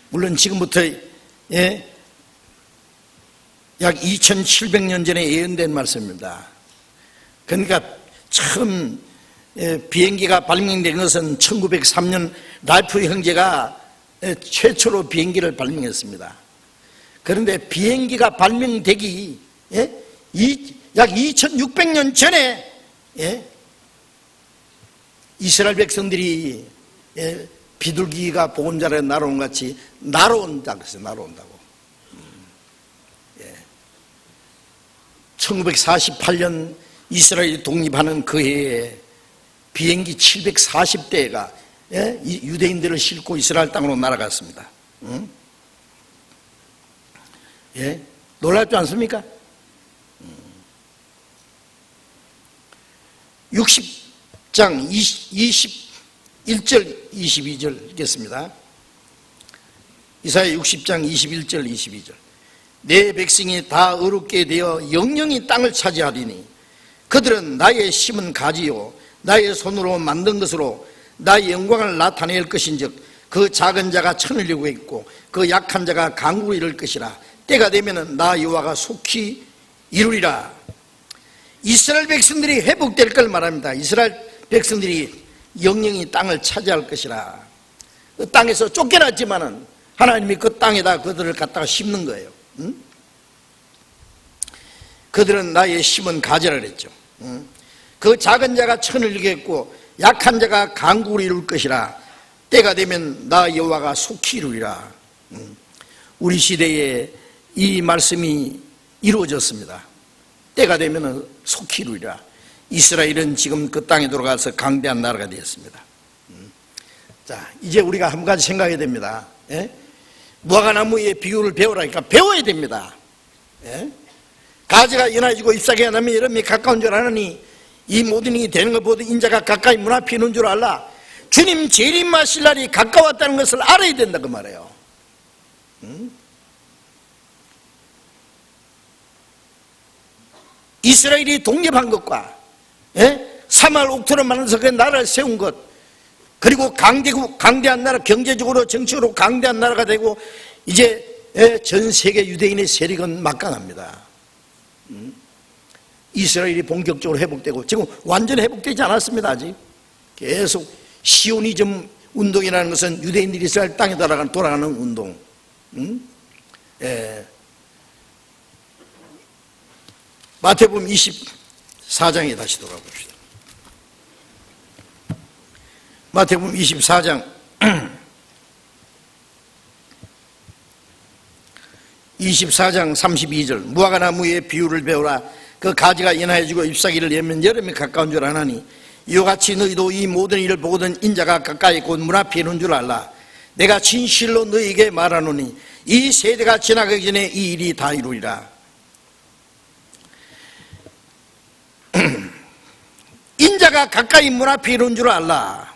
물론 지금부터 약 2700년 전에 예언된 말씀입니다. 그러니까 처음 비행기가 발명된 것은 1903년 라이프 형제가 최초로 비행기를 발명했습니다. 그런데 비행기가 발명되기 약 2600년 전에 이스라엘 백성들이 비둘기가 보금자리에 날아온 같이 날아온다고 했어요. 날아온다고. 1948년 이스라엘이 독립하는 그 해에 비행기 740대가 유대인들을 싣고 이스라엘 땅으로 날아갔습니다. 놀랍지 않습니까? 60장 21절 22절 읽겠습니다. 이사야 60장 21절 22절. 내 백성이 다 어렵게 되어 영영이 땅을 차지하리니 그들은 나의 심은 가지요 나의 손으로 만든 것으로 나의 영광을 나타낼 것인즉 그 작은 자가 천을 이루겠고 그 약한 자가 강구를 이룰 것이라. 때가 되면 나 여호와가 속히 이루리라. 이스라엘 백성들이 회복될 걸 말합니다. 이스라엘 백성들이 영영이 땅을 차지할 것이라. 그 땅에서 쫓겨났지만은 하나님이 그 땅에다 그들을 갖다가 심는 거예요. 그들은 나의 심은 가지라 그랬죠. 그 작은 자가 천을 이루겠고 약한 자가 강구를 이룰 것이라. 때가 되면 나 여호와가 속히 이루리라. 우리 시대에 이 말씀이 이루어졌습니다. 때가 되면 속히 이루리라. 이스라엘은 지금 그 땅에 들어가서 강대한 나라가 되었습니다. 자, 이제 우리가 한 가지 생각해야 됩니다. 무화과나무의 비유를 배우라니까 배워야 됩니다. 가지가 연해지고 잎사귀가 나면 여름이 가까운 줄 아느니 이 모든 일이 되는 것보다 인자가 가까이 문 앞에 있는 줄 알라. 주님 재림하실 날이 가까웠다는 것을 알아야 된다 그 말이에요. 이스라엘이 독립한 것과 3월 옥토로 만들어서 그 나라를 세운 것, 그리고 강대한 나라, 경제적으로 정치적으로 강대한 나라가 되고 이제 전 세계 유대인의 세력은 막강합니다. 이스라엘이 본격적으로 회복되고 지금 완전히 회복되지 않았습니다. 아직 계속 시오니즘 운동이라는 것은 유대인들이 이스라엘 땅에 돌아가는 운동. 마태복음 24장에 다시 돌아가 봅시다. 마태복음 24장 24장 32절. 무화과나무의 비유를 배우라. 그 가지가 연하여지고 잎사귀를 열면 여름이 가까운 줄 아나니 이와 같이 너희도 이 모든 일을 보거든 인자가 가까이 곧 문 앞에 있는 줄 알라. 내가 진실로 너희에게 말하노니 이 세대가 지나가기 전에 이 일이 다 이루리라. 인자가 가까이 문 앞에 이룬 줄 알라.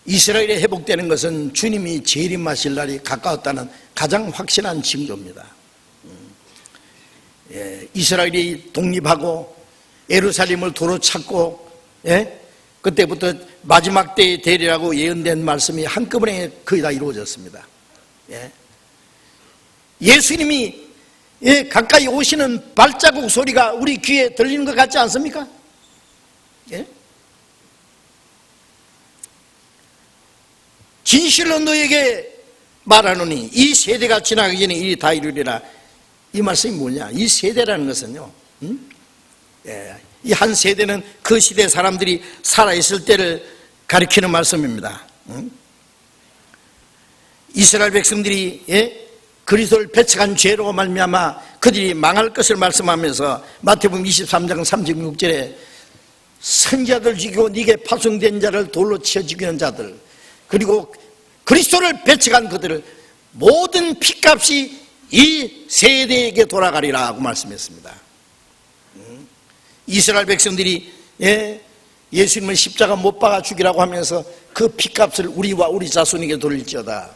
이스라엘이 회복되는 것은 주님이 재림하실 날이 가까웠다는 가장 확실한 징조입니다. 이스라엘이 독립하고 예루살렘을 도로 찾고 그때부터 마지막 때의 대리라고 예언된 말씀이 한꺼번에 거의 다 이루어졌습니다. 예수님이 가까이 오시는 발자국 소리가 우리 귀에 들리는 것 같지 않습니까? 진실로 너에게 말하노니 이 세대가 지나가기 전에 일이 다 이루리라. 이 말씀이 뭐냐? 이 세대라는 것은요, 이 한 세대는 그 시대 사람들이 살아있을 때를 가리키는 말씀입니다. 이스라엘 백성들이 그리스도를 배척한 죄로 말미암아 그들이 망할 것을 말씀하면서 마태복음 23장 36절에 선지자들 죽이고 네게 파송된 자를 돌로 치어 죽이는 자들, 그리고 그리스도를 배척한 그들을 모든 핏값이 이 세대에게 돌아가리라 하고 말씀했습니다. 이스라엘 백성들이 예수님을 십자가 못 박아 죽이라고 하면서 그 핏값을 우리와 우리 자손에게 돌릴지어다.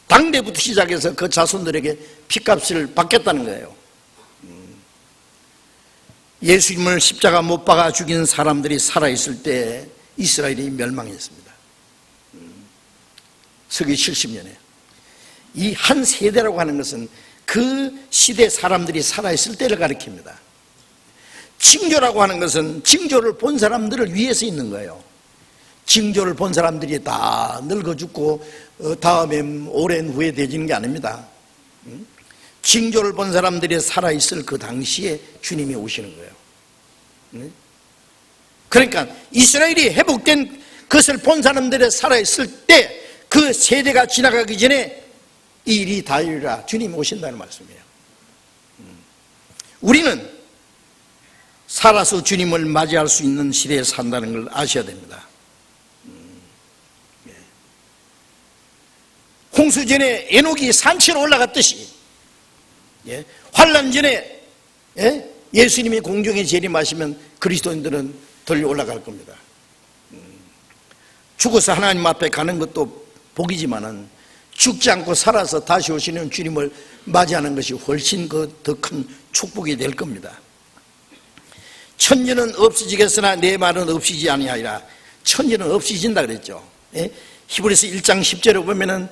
당대부터 시작해서 그 자손들에게 핏값을 받겠다는 거예요. 예수님을 십자가 못 박아 죽인 사람들이 살아있을 때 이스라엘이 멸망했습니다. 서기 70년에. 이 한 세대라고 하는 것은 그 시대 사람들이 살아있을 때를 가리킵니다. 징조라고 하는 것은 징조를 본 사람들을 위해서 있는 거예요. 징조를 본 사람들이 다 늙어 죽고 다음에 오랜 후에 되지는 게 아닙니다. 징조를 본 사람들이 살아있을 그 당시에 주님이 오시는 거예요. 그러니까 이스라엘이 회복된 것을 본 사람들이 살아있을 때 그 세대가 지나가기 전에 이 일이 다 이루리라. 주님이 오신다는 말씀이에요. 우리는 살아서 주님을 맞이할 수 있는 시대에 산다는 걸 아셔야 됩니다. 홍수 전에 에녹이 산치로 올라갔듯이 환난 전에 예수님이 공중에 재림하시면 그리스도인들은 들려 올라갈 겁니다. 죽어서 하나님 앞에 가는 것도 복이지만은 죽지 않고 살아서 다시 오시는 주님을 맞이하는 것이 훨씬 더 큰 축복이 될 겁니다. 천지는 없어지겠으나 내 말은 없어지지 아니하리라. 천지는 없어진다 그랬죠. 히브리서 1장 10절에 보면은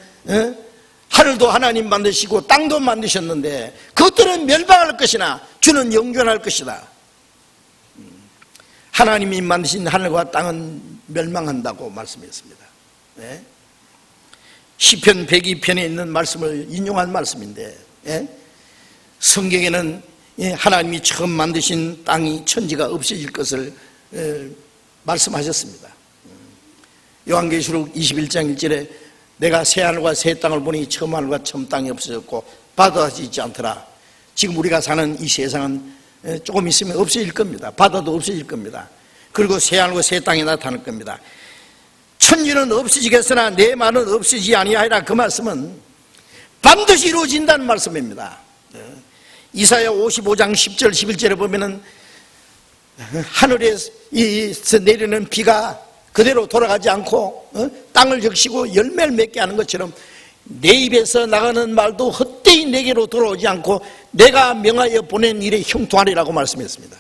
하늘도 하나님 만드시고 땅도 만드셨는데 그것들은 멸망할 것이나 주는 영존할 것이다. 하나님이 만드신 하늘과 땅은 멸망한다고 말씀했습니다. 시편 102편에 있는 말씀을 인용한 말씀인데 성경에는 하나님이 처음 만드신 땅이 천지가 없어질 것을 말씀하셨습니다. 요한계시록 21장 1절에 내가 새 하늘과 새 땅을 보니 처음 하늘과 처음 땅이 없어졌고 바다가 있지 않더라. 지금 우리가 사는 이 세상은 조금 있으면 없어질 겁니다. 바다도 없어질 겁니다. 그리고 새 하늘과 새 땅이 나타날 겁니다. 천지는 없어지겠으나 내 말은 없어지지 아니하리라. 그 말씀은 반드시 이루어진다는 말씀입니다. 이사야 55장 10절 11절에 보면은 하늘에서 내리는 비가 그대로 돌아가지 않고 땅을 적시고 열매를 맺게 하는 것처럼 내 입에서 나가는 말도 헛되이 내게로 돌아오지 않고 내가 명하여 보낸 일에 형통하리라고 말씀했습니다.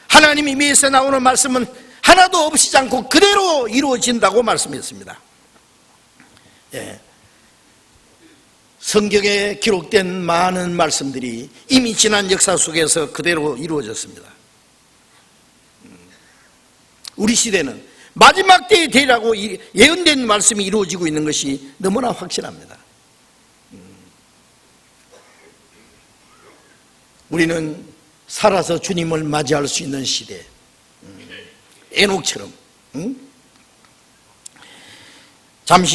하나님이 입에서 나오는 말씀은 하나도 없이지 않고 그대로 이루어진다고 말씀했습니다. 성경에 기록된 많은 말씀들이 이미 지난 역사 속에서 그대로 이루어졌습니다. 우리 시대는 마지막 때에 되리라고 예언된 말씀이 이루어지고 있는 것이 너무나 확실합니다. 우리는 살아서 주님을 맞이할 수 있는 시대, 에녹처럼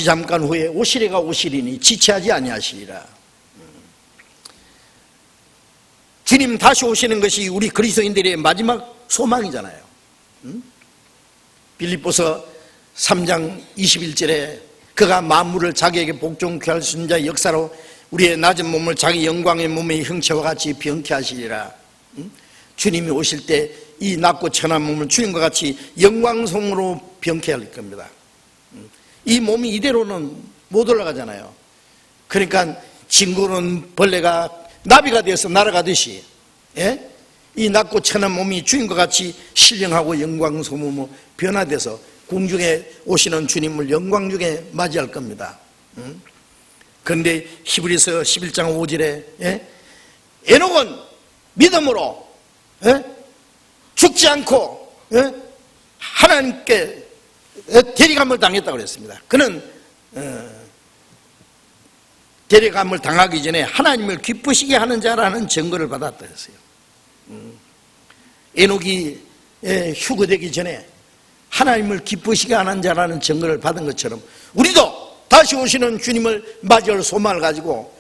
잠깐 후에 오시리가 오시리니 지체하지 아니하시리라. 주님 다시 오시는 것이 우리 그리스도인들의 마지막 소망이잖아요. 빌립보서 3장 21절에 그가 만물을 자기에게 복종케 할 수 있는 자의 역사로 우리의 낮은 몸을 자기 영광의 몸의 형체와 같이 병케 하시리라. 주님이 오실 때 이 낮고 천한 몸을 주님과 같이 영광송으로 병케 할 겁니다. 이 몸이 이대로는 못 올라가잖아요. 그러니까 징그러운 벌레가 나비가 되어서 날아가듯이 이 낮고 천한 몸이 주님과 같이 신령하고 영광스러움으로 변화돼서 공중에 오시는 주님을 영광 중에 맞이할 겁니다. 그런데 히브리서 11장 5절에 에녹은 믿음으로 죽지 않고 하나님께 대리감을 당했다고 그랬습니다. 그는 대리감을 당하기 전에 하나님을 기쁘시게 하는 자라는 증거를 받았다 했어요. 에녹이 휴거되기 전에 하나님을 기쁘시게 하는 자라는 증거를 받은 것처럼 우리도 다시 오시는 주님을 맞이할 소망을 가지고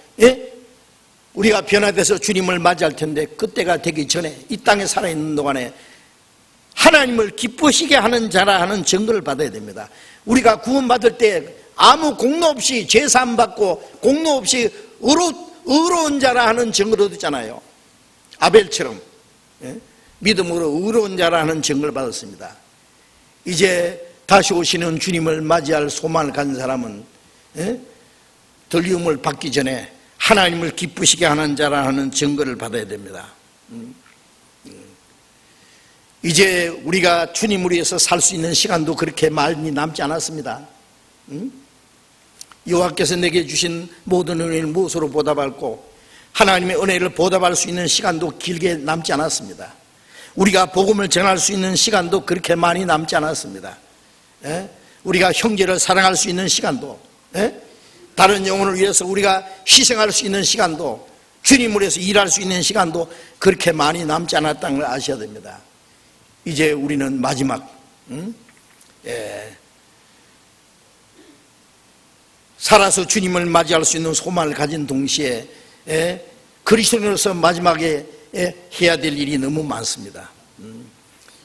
우리가 변화돼서 주님을 맞이할 텐데 그때가 되기 전에 이 땅에 살아있는 동안에 하나님을 기쁘시게 하는 자라 하는 증거를 받아야 됩니다. 우리가 구원받을 때 아무 공로 없이 제사함 받고 공로 없이 의로운 자라 하는 증거를 얻었잖아요. 아벨처럼 믿음으로 의로운 자라 하는 증거를 받았습니다. 이제 다시 오시는 주님을 맞이할 소망을 가진 사람은 들리움을 받기 전에 하나님을 기쁘시게 하는 자라 하는 증거를 받아야 됩니다. 이제 우리가 주님을 위해서 살 수 있는 시간도 그렇게 많이 남지 않았습니다. 여호와께서 내게 주신 모든 은혜를 무엇으로 보답할꼬? 하나님의 은혜를 보답할 수 있는 시간도 길게 남지 않았습니다. 우리가 복음을 전할 수 있는 시간도 그렇게 많이 남지 않았습니다. 우리가 형제를 사랑할 수 있는 시간도, 다른 영혼을 위해서 우리가 희생할 수 있는 시간도, 주님을 위해서 일할 수 있는 시간도 그렇게 많이 남지 않았다는 걸 아셔야 됩니다. 이제 우리는 마지막 살아서 주님을 맞이할 수 있는 소망을 가진 동시에 그리스도인으로서 마지막에 해야 될 일이 너무 많습니다.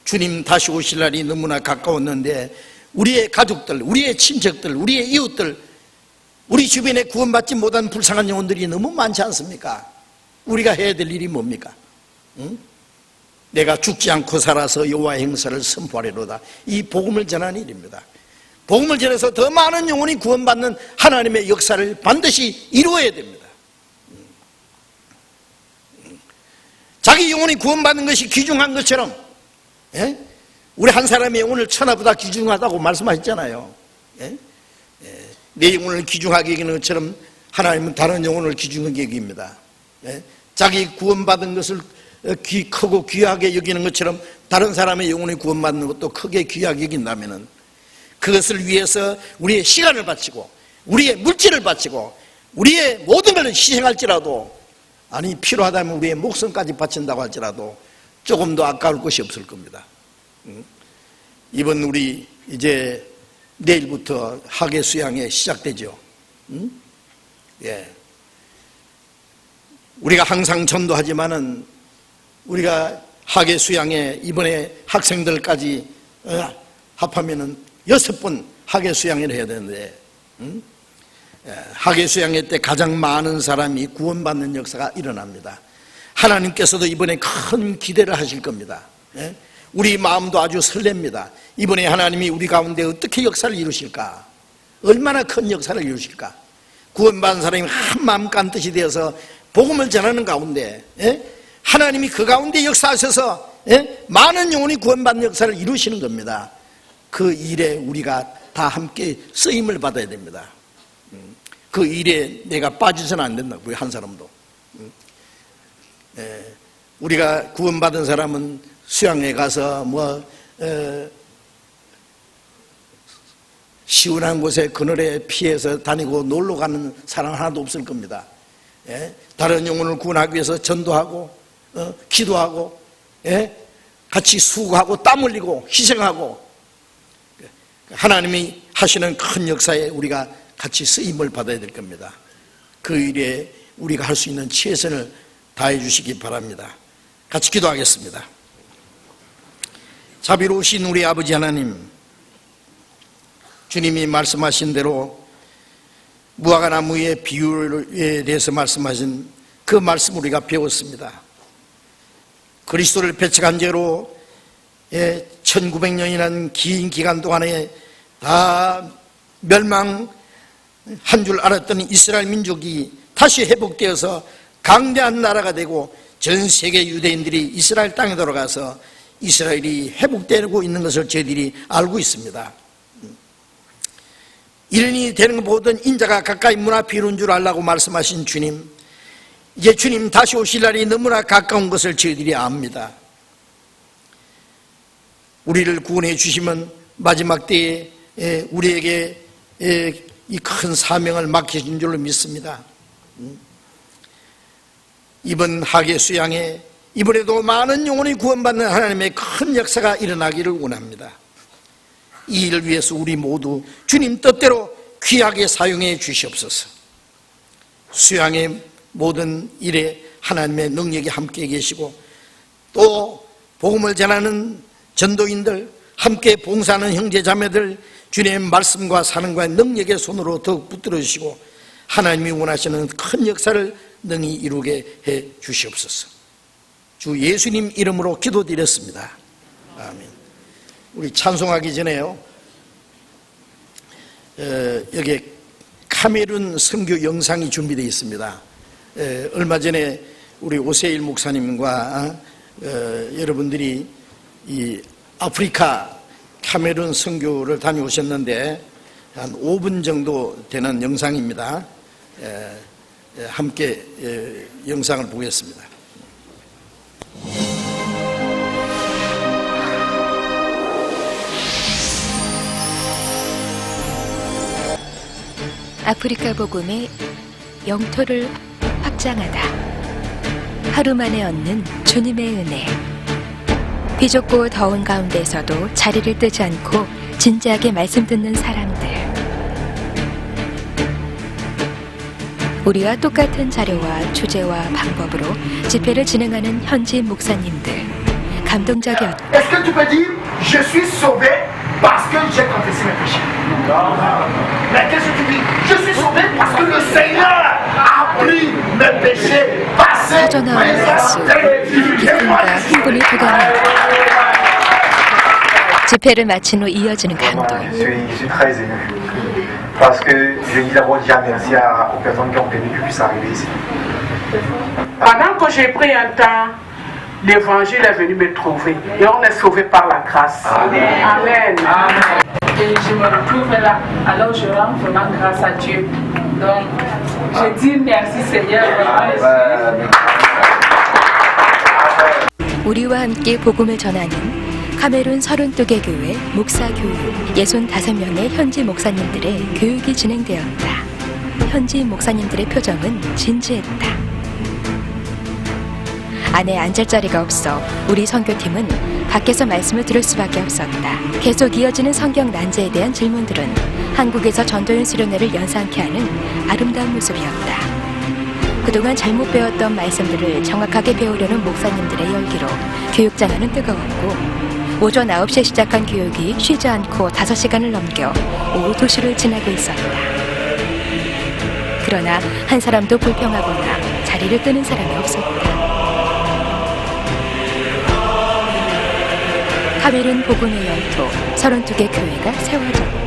주님 다시 오실 날이 너무나 가까웠는데 우리의 가족들, 우리의 친척들, 우리의 이웃들, 우리 주변에 구원받지 못한 불쌍한 영혼들이 너무 많지 않습니까? 우리가 해야 될 일이 뭡니까? 내가 죽지 않고 살아서 여호와의 행사를 선포하리로다. 이 복음을 전하는 일입니다. 복음을 전해서 더 많은 영혼이 구원받는 하나님의 역사를 반드시 이루어야 됩니다. 자기 영혼이 구원받는 것이 귀중한 것처럼, 우리 한 사람의 영혼을 천하보다 귀중하다고 말씀하셨잖아요. 내 영혼을 귀중하게 여기는 것처럼 하나님은 다른 영혼을 귀중하게 여깁니다. 자기 구원받은 것을 크고 귀하게 여기는 것처럼 다른 사람의 영혼이 구원받는 것도 크게 귀하게 여긴다면 그것을 위해서 우리의 시간을 바치고 우리의 물질을 바치고 우리의 모든 걸 희생할지라도, 아니 필요하다면 우리의 목숨까지 바친다고 할지라도 조금 더 아까울 것이 없을 겁니다. 이번 우리 이제 내일부터 학예 수양회 시작되죠. 우리가 항상 전도하지만은 우리가 학예 수양회 이번에 학생들까지 합하면은 6번 학예 수양회를 해야 되는데, 학예 수양회 때 가장 많은 사람이 구원받는 역사가 일어납니다. 하나님께서도 이번에 큰 기대를 하실 겁니다. 우리 마음도 아주 설렙니다. 이번에 하나님이 우리 가운데 어떻게 역사를 이루실까? 얼마나 큰 역사를 이루실까? 구원받은 사람이 한 마음 깐뜻이 되어서 복음을 전하는 가운데 하나님이 그 가운데 역사하셔서 많은 영혼이 구원받는 역사를 이루시는 겁니다. 그 일에 우리가 다 함께 쓰임을 받아야 됩니다. 그 일에 내가 빠지서는 안 된다. 우리 한 사람도. 우리가 구원받은 사람은 수양회 가서 시원한 곳에 그늘에 피해서 다니고 놀러 가는 사람 하나도 없을 겁니다. 다른 영혼을 구원하기 위해서 전도하고 기도하고 같이 수고하고 땀 흘리고 희생하고 하나님이 하시는 큰 역사에 우리가 같이 쓰임을 받아야 될 겁니다. 그 일에 우리가 할 수 있는 최선을 다해 주시기 바랍니다. 같이 기도하겠습니다. 자비로우신 우리 아버지 하나님, 주님이 말씀하신 대로 무화과나무의 비율에 대해서 말씀하신 그 말씀 우리가 배웠습니다. 그리스도를 배척한 죄로 1900년이라는 긴 기간 동안에 다 멸망한 줄 알았던 이스라엘 민족이 다시 회복되어서 강대한 나라가 되고 전 세계 유대인들이 이스라엘 땅에 돌아가서 이스라엘이 회복되고 있는 것을 저희들이 알고 있습니다. 이른이 되는 것 보던 인자가 가까이 문 앞에 이룬 줄 알라고 말씀하신 주님, 이제 주님 다시 오실 날이 너무나 가까운 것을 저희들이 압니다. 우리를 구원해 주시면 마지막 때에 우리에게 이 큰 사명을 맡기신 줄로 믿습니다. 이번 학예 수양에 이번에도 많은 영혼이 구원받는 하나님의 큰 역사가 일어나기를 원합니다. 이 일을 위해서 우리 모두 주님 뜻대로 귀하게 사용해 주시옵소서. 수양의 모든 일에 하나님의 능력이 함께 계시고 또 복음을 전하는 전도인들, 함께 봉사하는 형제자매들 주님의 말씀과 사랑과 능력의 손으로 더욱 붙들어 주시고 하나님이 원하시는 큰 역사를 능히 이루게 해 주시옵소서. 주 예수님 이름으로 기도드렸습니다. 아멘. 우리 찬송하기 전에요, 여기 카메룬 선교 영상이 준비되어 있습니다. 얼마 전에 우리 오세일 목사님과 여러분들이 이 아프리카 카메룬 선교를 다녀오셨는데 한 5분 정도 되는 영상입니다. 함께 영상을 보겠습니다. 아프리카 복음의 영토를 확장하다. 하루 만에 얻는 주님의 은혜. 비좁고 더운 가운데서도 자리를 뜨지 않고 진지하게 말씀 듣는 사람들. 우리와 똑같은 자료와 주제와 방법으로 집회를 진행하는 현지 목사님들. 감동적이었다. Est-ce que tu peux dire je suis sauvé parce que j'ai confessé mes péchés? Mais qu'est-ce que tu dis? Je suis sauvé parce que le Seigneur a pris mes péchés passés, présents et 흥분이 도달한다. 집회를 마친 후 이어지는 감동. Je suis très ému. Parce que je dis d'abord déjà merci aux personnes qui ont permis que je puisse arriver ici. Pendant que j'ai pris un temps, l'évangile est venu me trouver. Et on est sauvé par la grâce. Amen. Amen. Et je me retrouve là. Alors je rends vraiment grâce à Dieu. Donc, je dis merci Seigneur. 우리와 함께 복음을 전하는 카메룬 32개 교회 목사 교육 65명의 현지 목사님들의 교육이 진행되었다. 현지 목사님들의 표정은 진지했다. 안에 앉을 자리가 없어 우리 선교팀은 밖에서 말씀을 들을 수밖에 없었다. 계속 이어지는 성경 난제에 대한 질문들은 한국에서 전도연 수련회를 연상케 하는 아름다운 모습이었다. 그동안 잘못 배웠던 말씀들을 정확하게 배우려는 목사님들의 열기로 교육장은 뜨거웠고 오전 9시에 시작한 교육이 쉬지 않고 5시간을 넘겨 오후 2시를 지나고 있었다. 그러나 한 사람도 불평하거나 자리를 뜨는 사람이 없었다. 카메룬 복음의 영토 32개 교회가 세워졌다.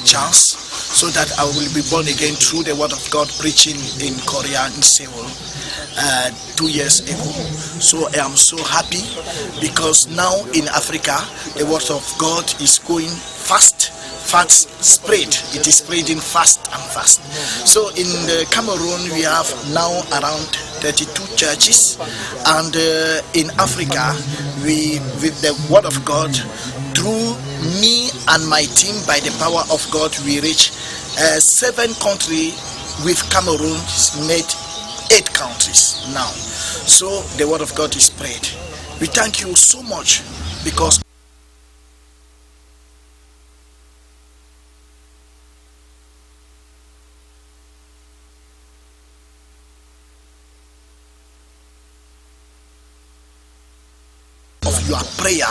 Chance so that I will be born again through the word of God preaching in Korea in Seoul 2 years ago. So I am so happy because now in Africa the word of God is going fast spread. It is spreading fast and fast. So in Cameroon we have now around 32 churches, and in Africa we, with the word of God, through me and my team, by the power of God, we reach 7 countries. With Cameroon made 8 countries now. So the word of God is spread. We thank you so much because of your prayer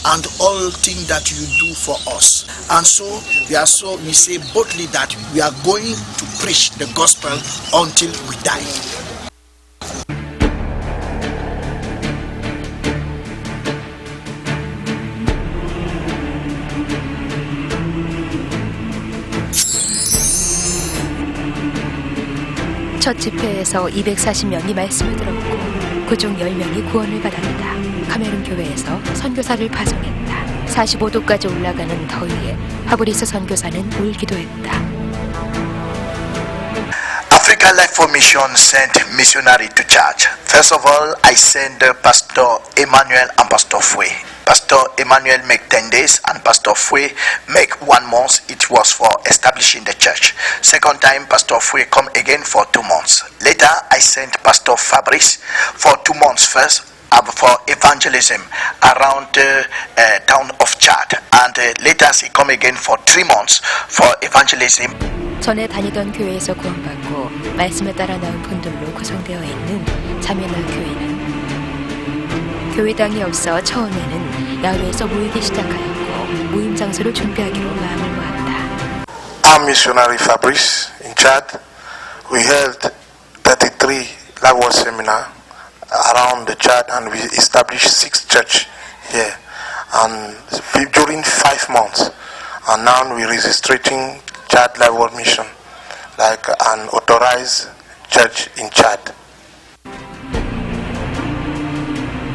and all things that you do for us. And so we say boldly that we are going to preach the gospel until we die. 첫 집회에서 240명이 말씀을 들었고 그중 10명이 구원을 받았다. 카메룬 교회에서 선교사를 파송했다. 45도까지 올라가는 더위에 파브리스 선교사는 울기도 했다. Africa Life for Mission sent missionary to church. First of all, I sent Pastor Emmanuel and Pastor Fue. Pastor Emmanuel make 10 days and Pastor Fue make 1 month. It was for establishing the church. Second time, Pastor Fue come again for 2 months. Later, I sent Pastor Fabrice for 2 months first for evangelism around the town of Chad, and later he come again for 3 months for evangelism. 전에 다니던 교회에서 구원받고 말씀에 따라 나온 분들로 구성되어 있는 자매나 교회는 교회당이 없어 처음에는 야외에서 모이기 시작하였고 모임 장소를 준비하기로 마음을 모았다. I'm missionary Fabrice in Chad. We held 33 Lagos seminar around the Chad, and we established 6 churches here. And during 5 months, and now we're registering Chad Life World Mission, like an authorized church in Chad.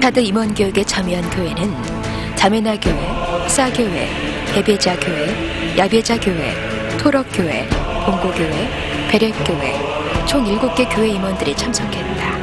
차드 임원교육에 참여한 교회는 자매나 교회, 싸교회, 베베자 교회, 야베자 교회, 토럭교회, 봉고교회, 베렉교회 총 7개 교회 임원들이 참석했다.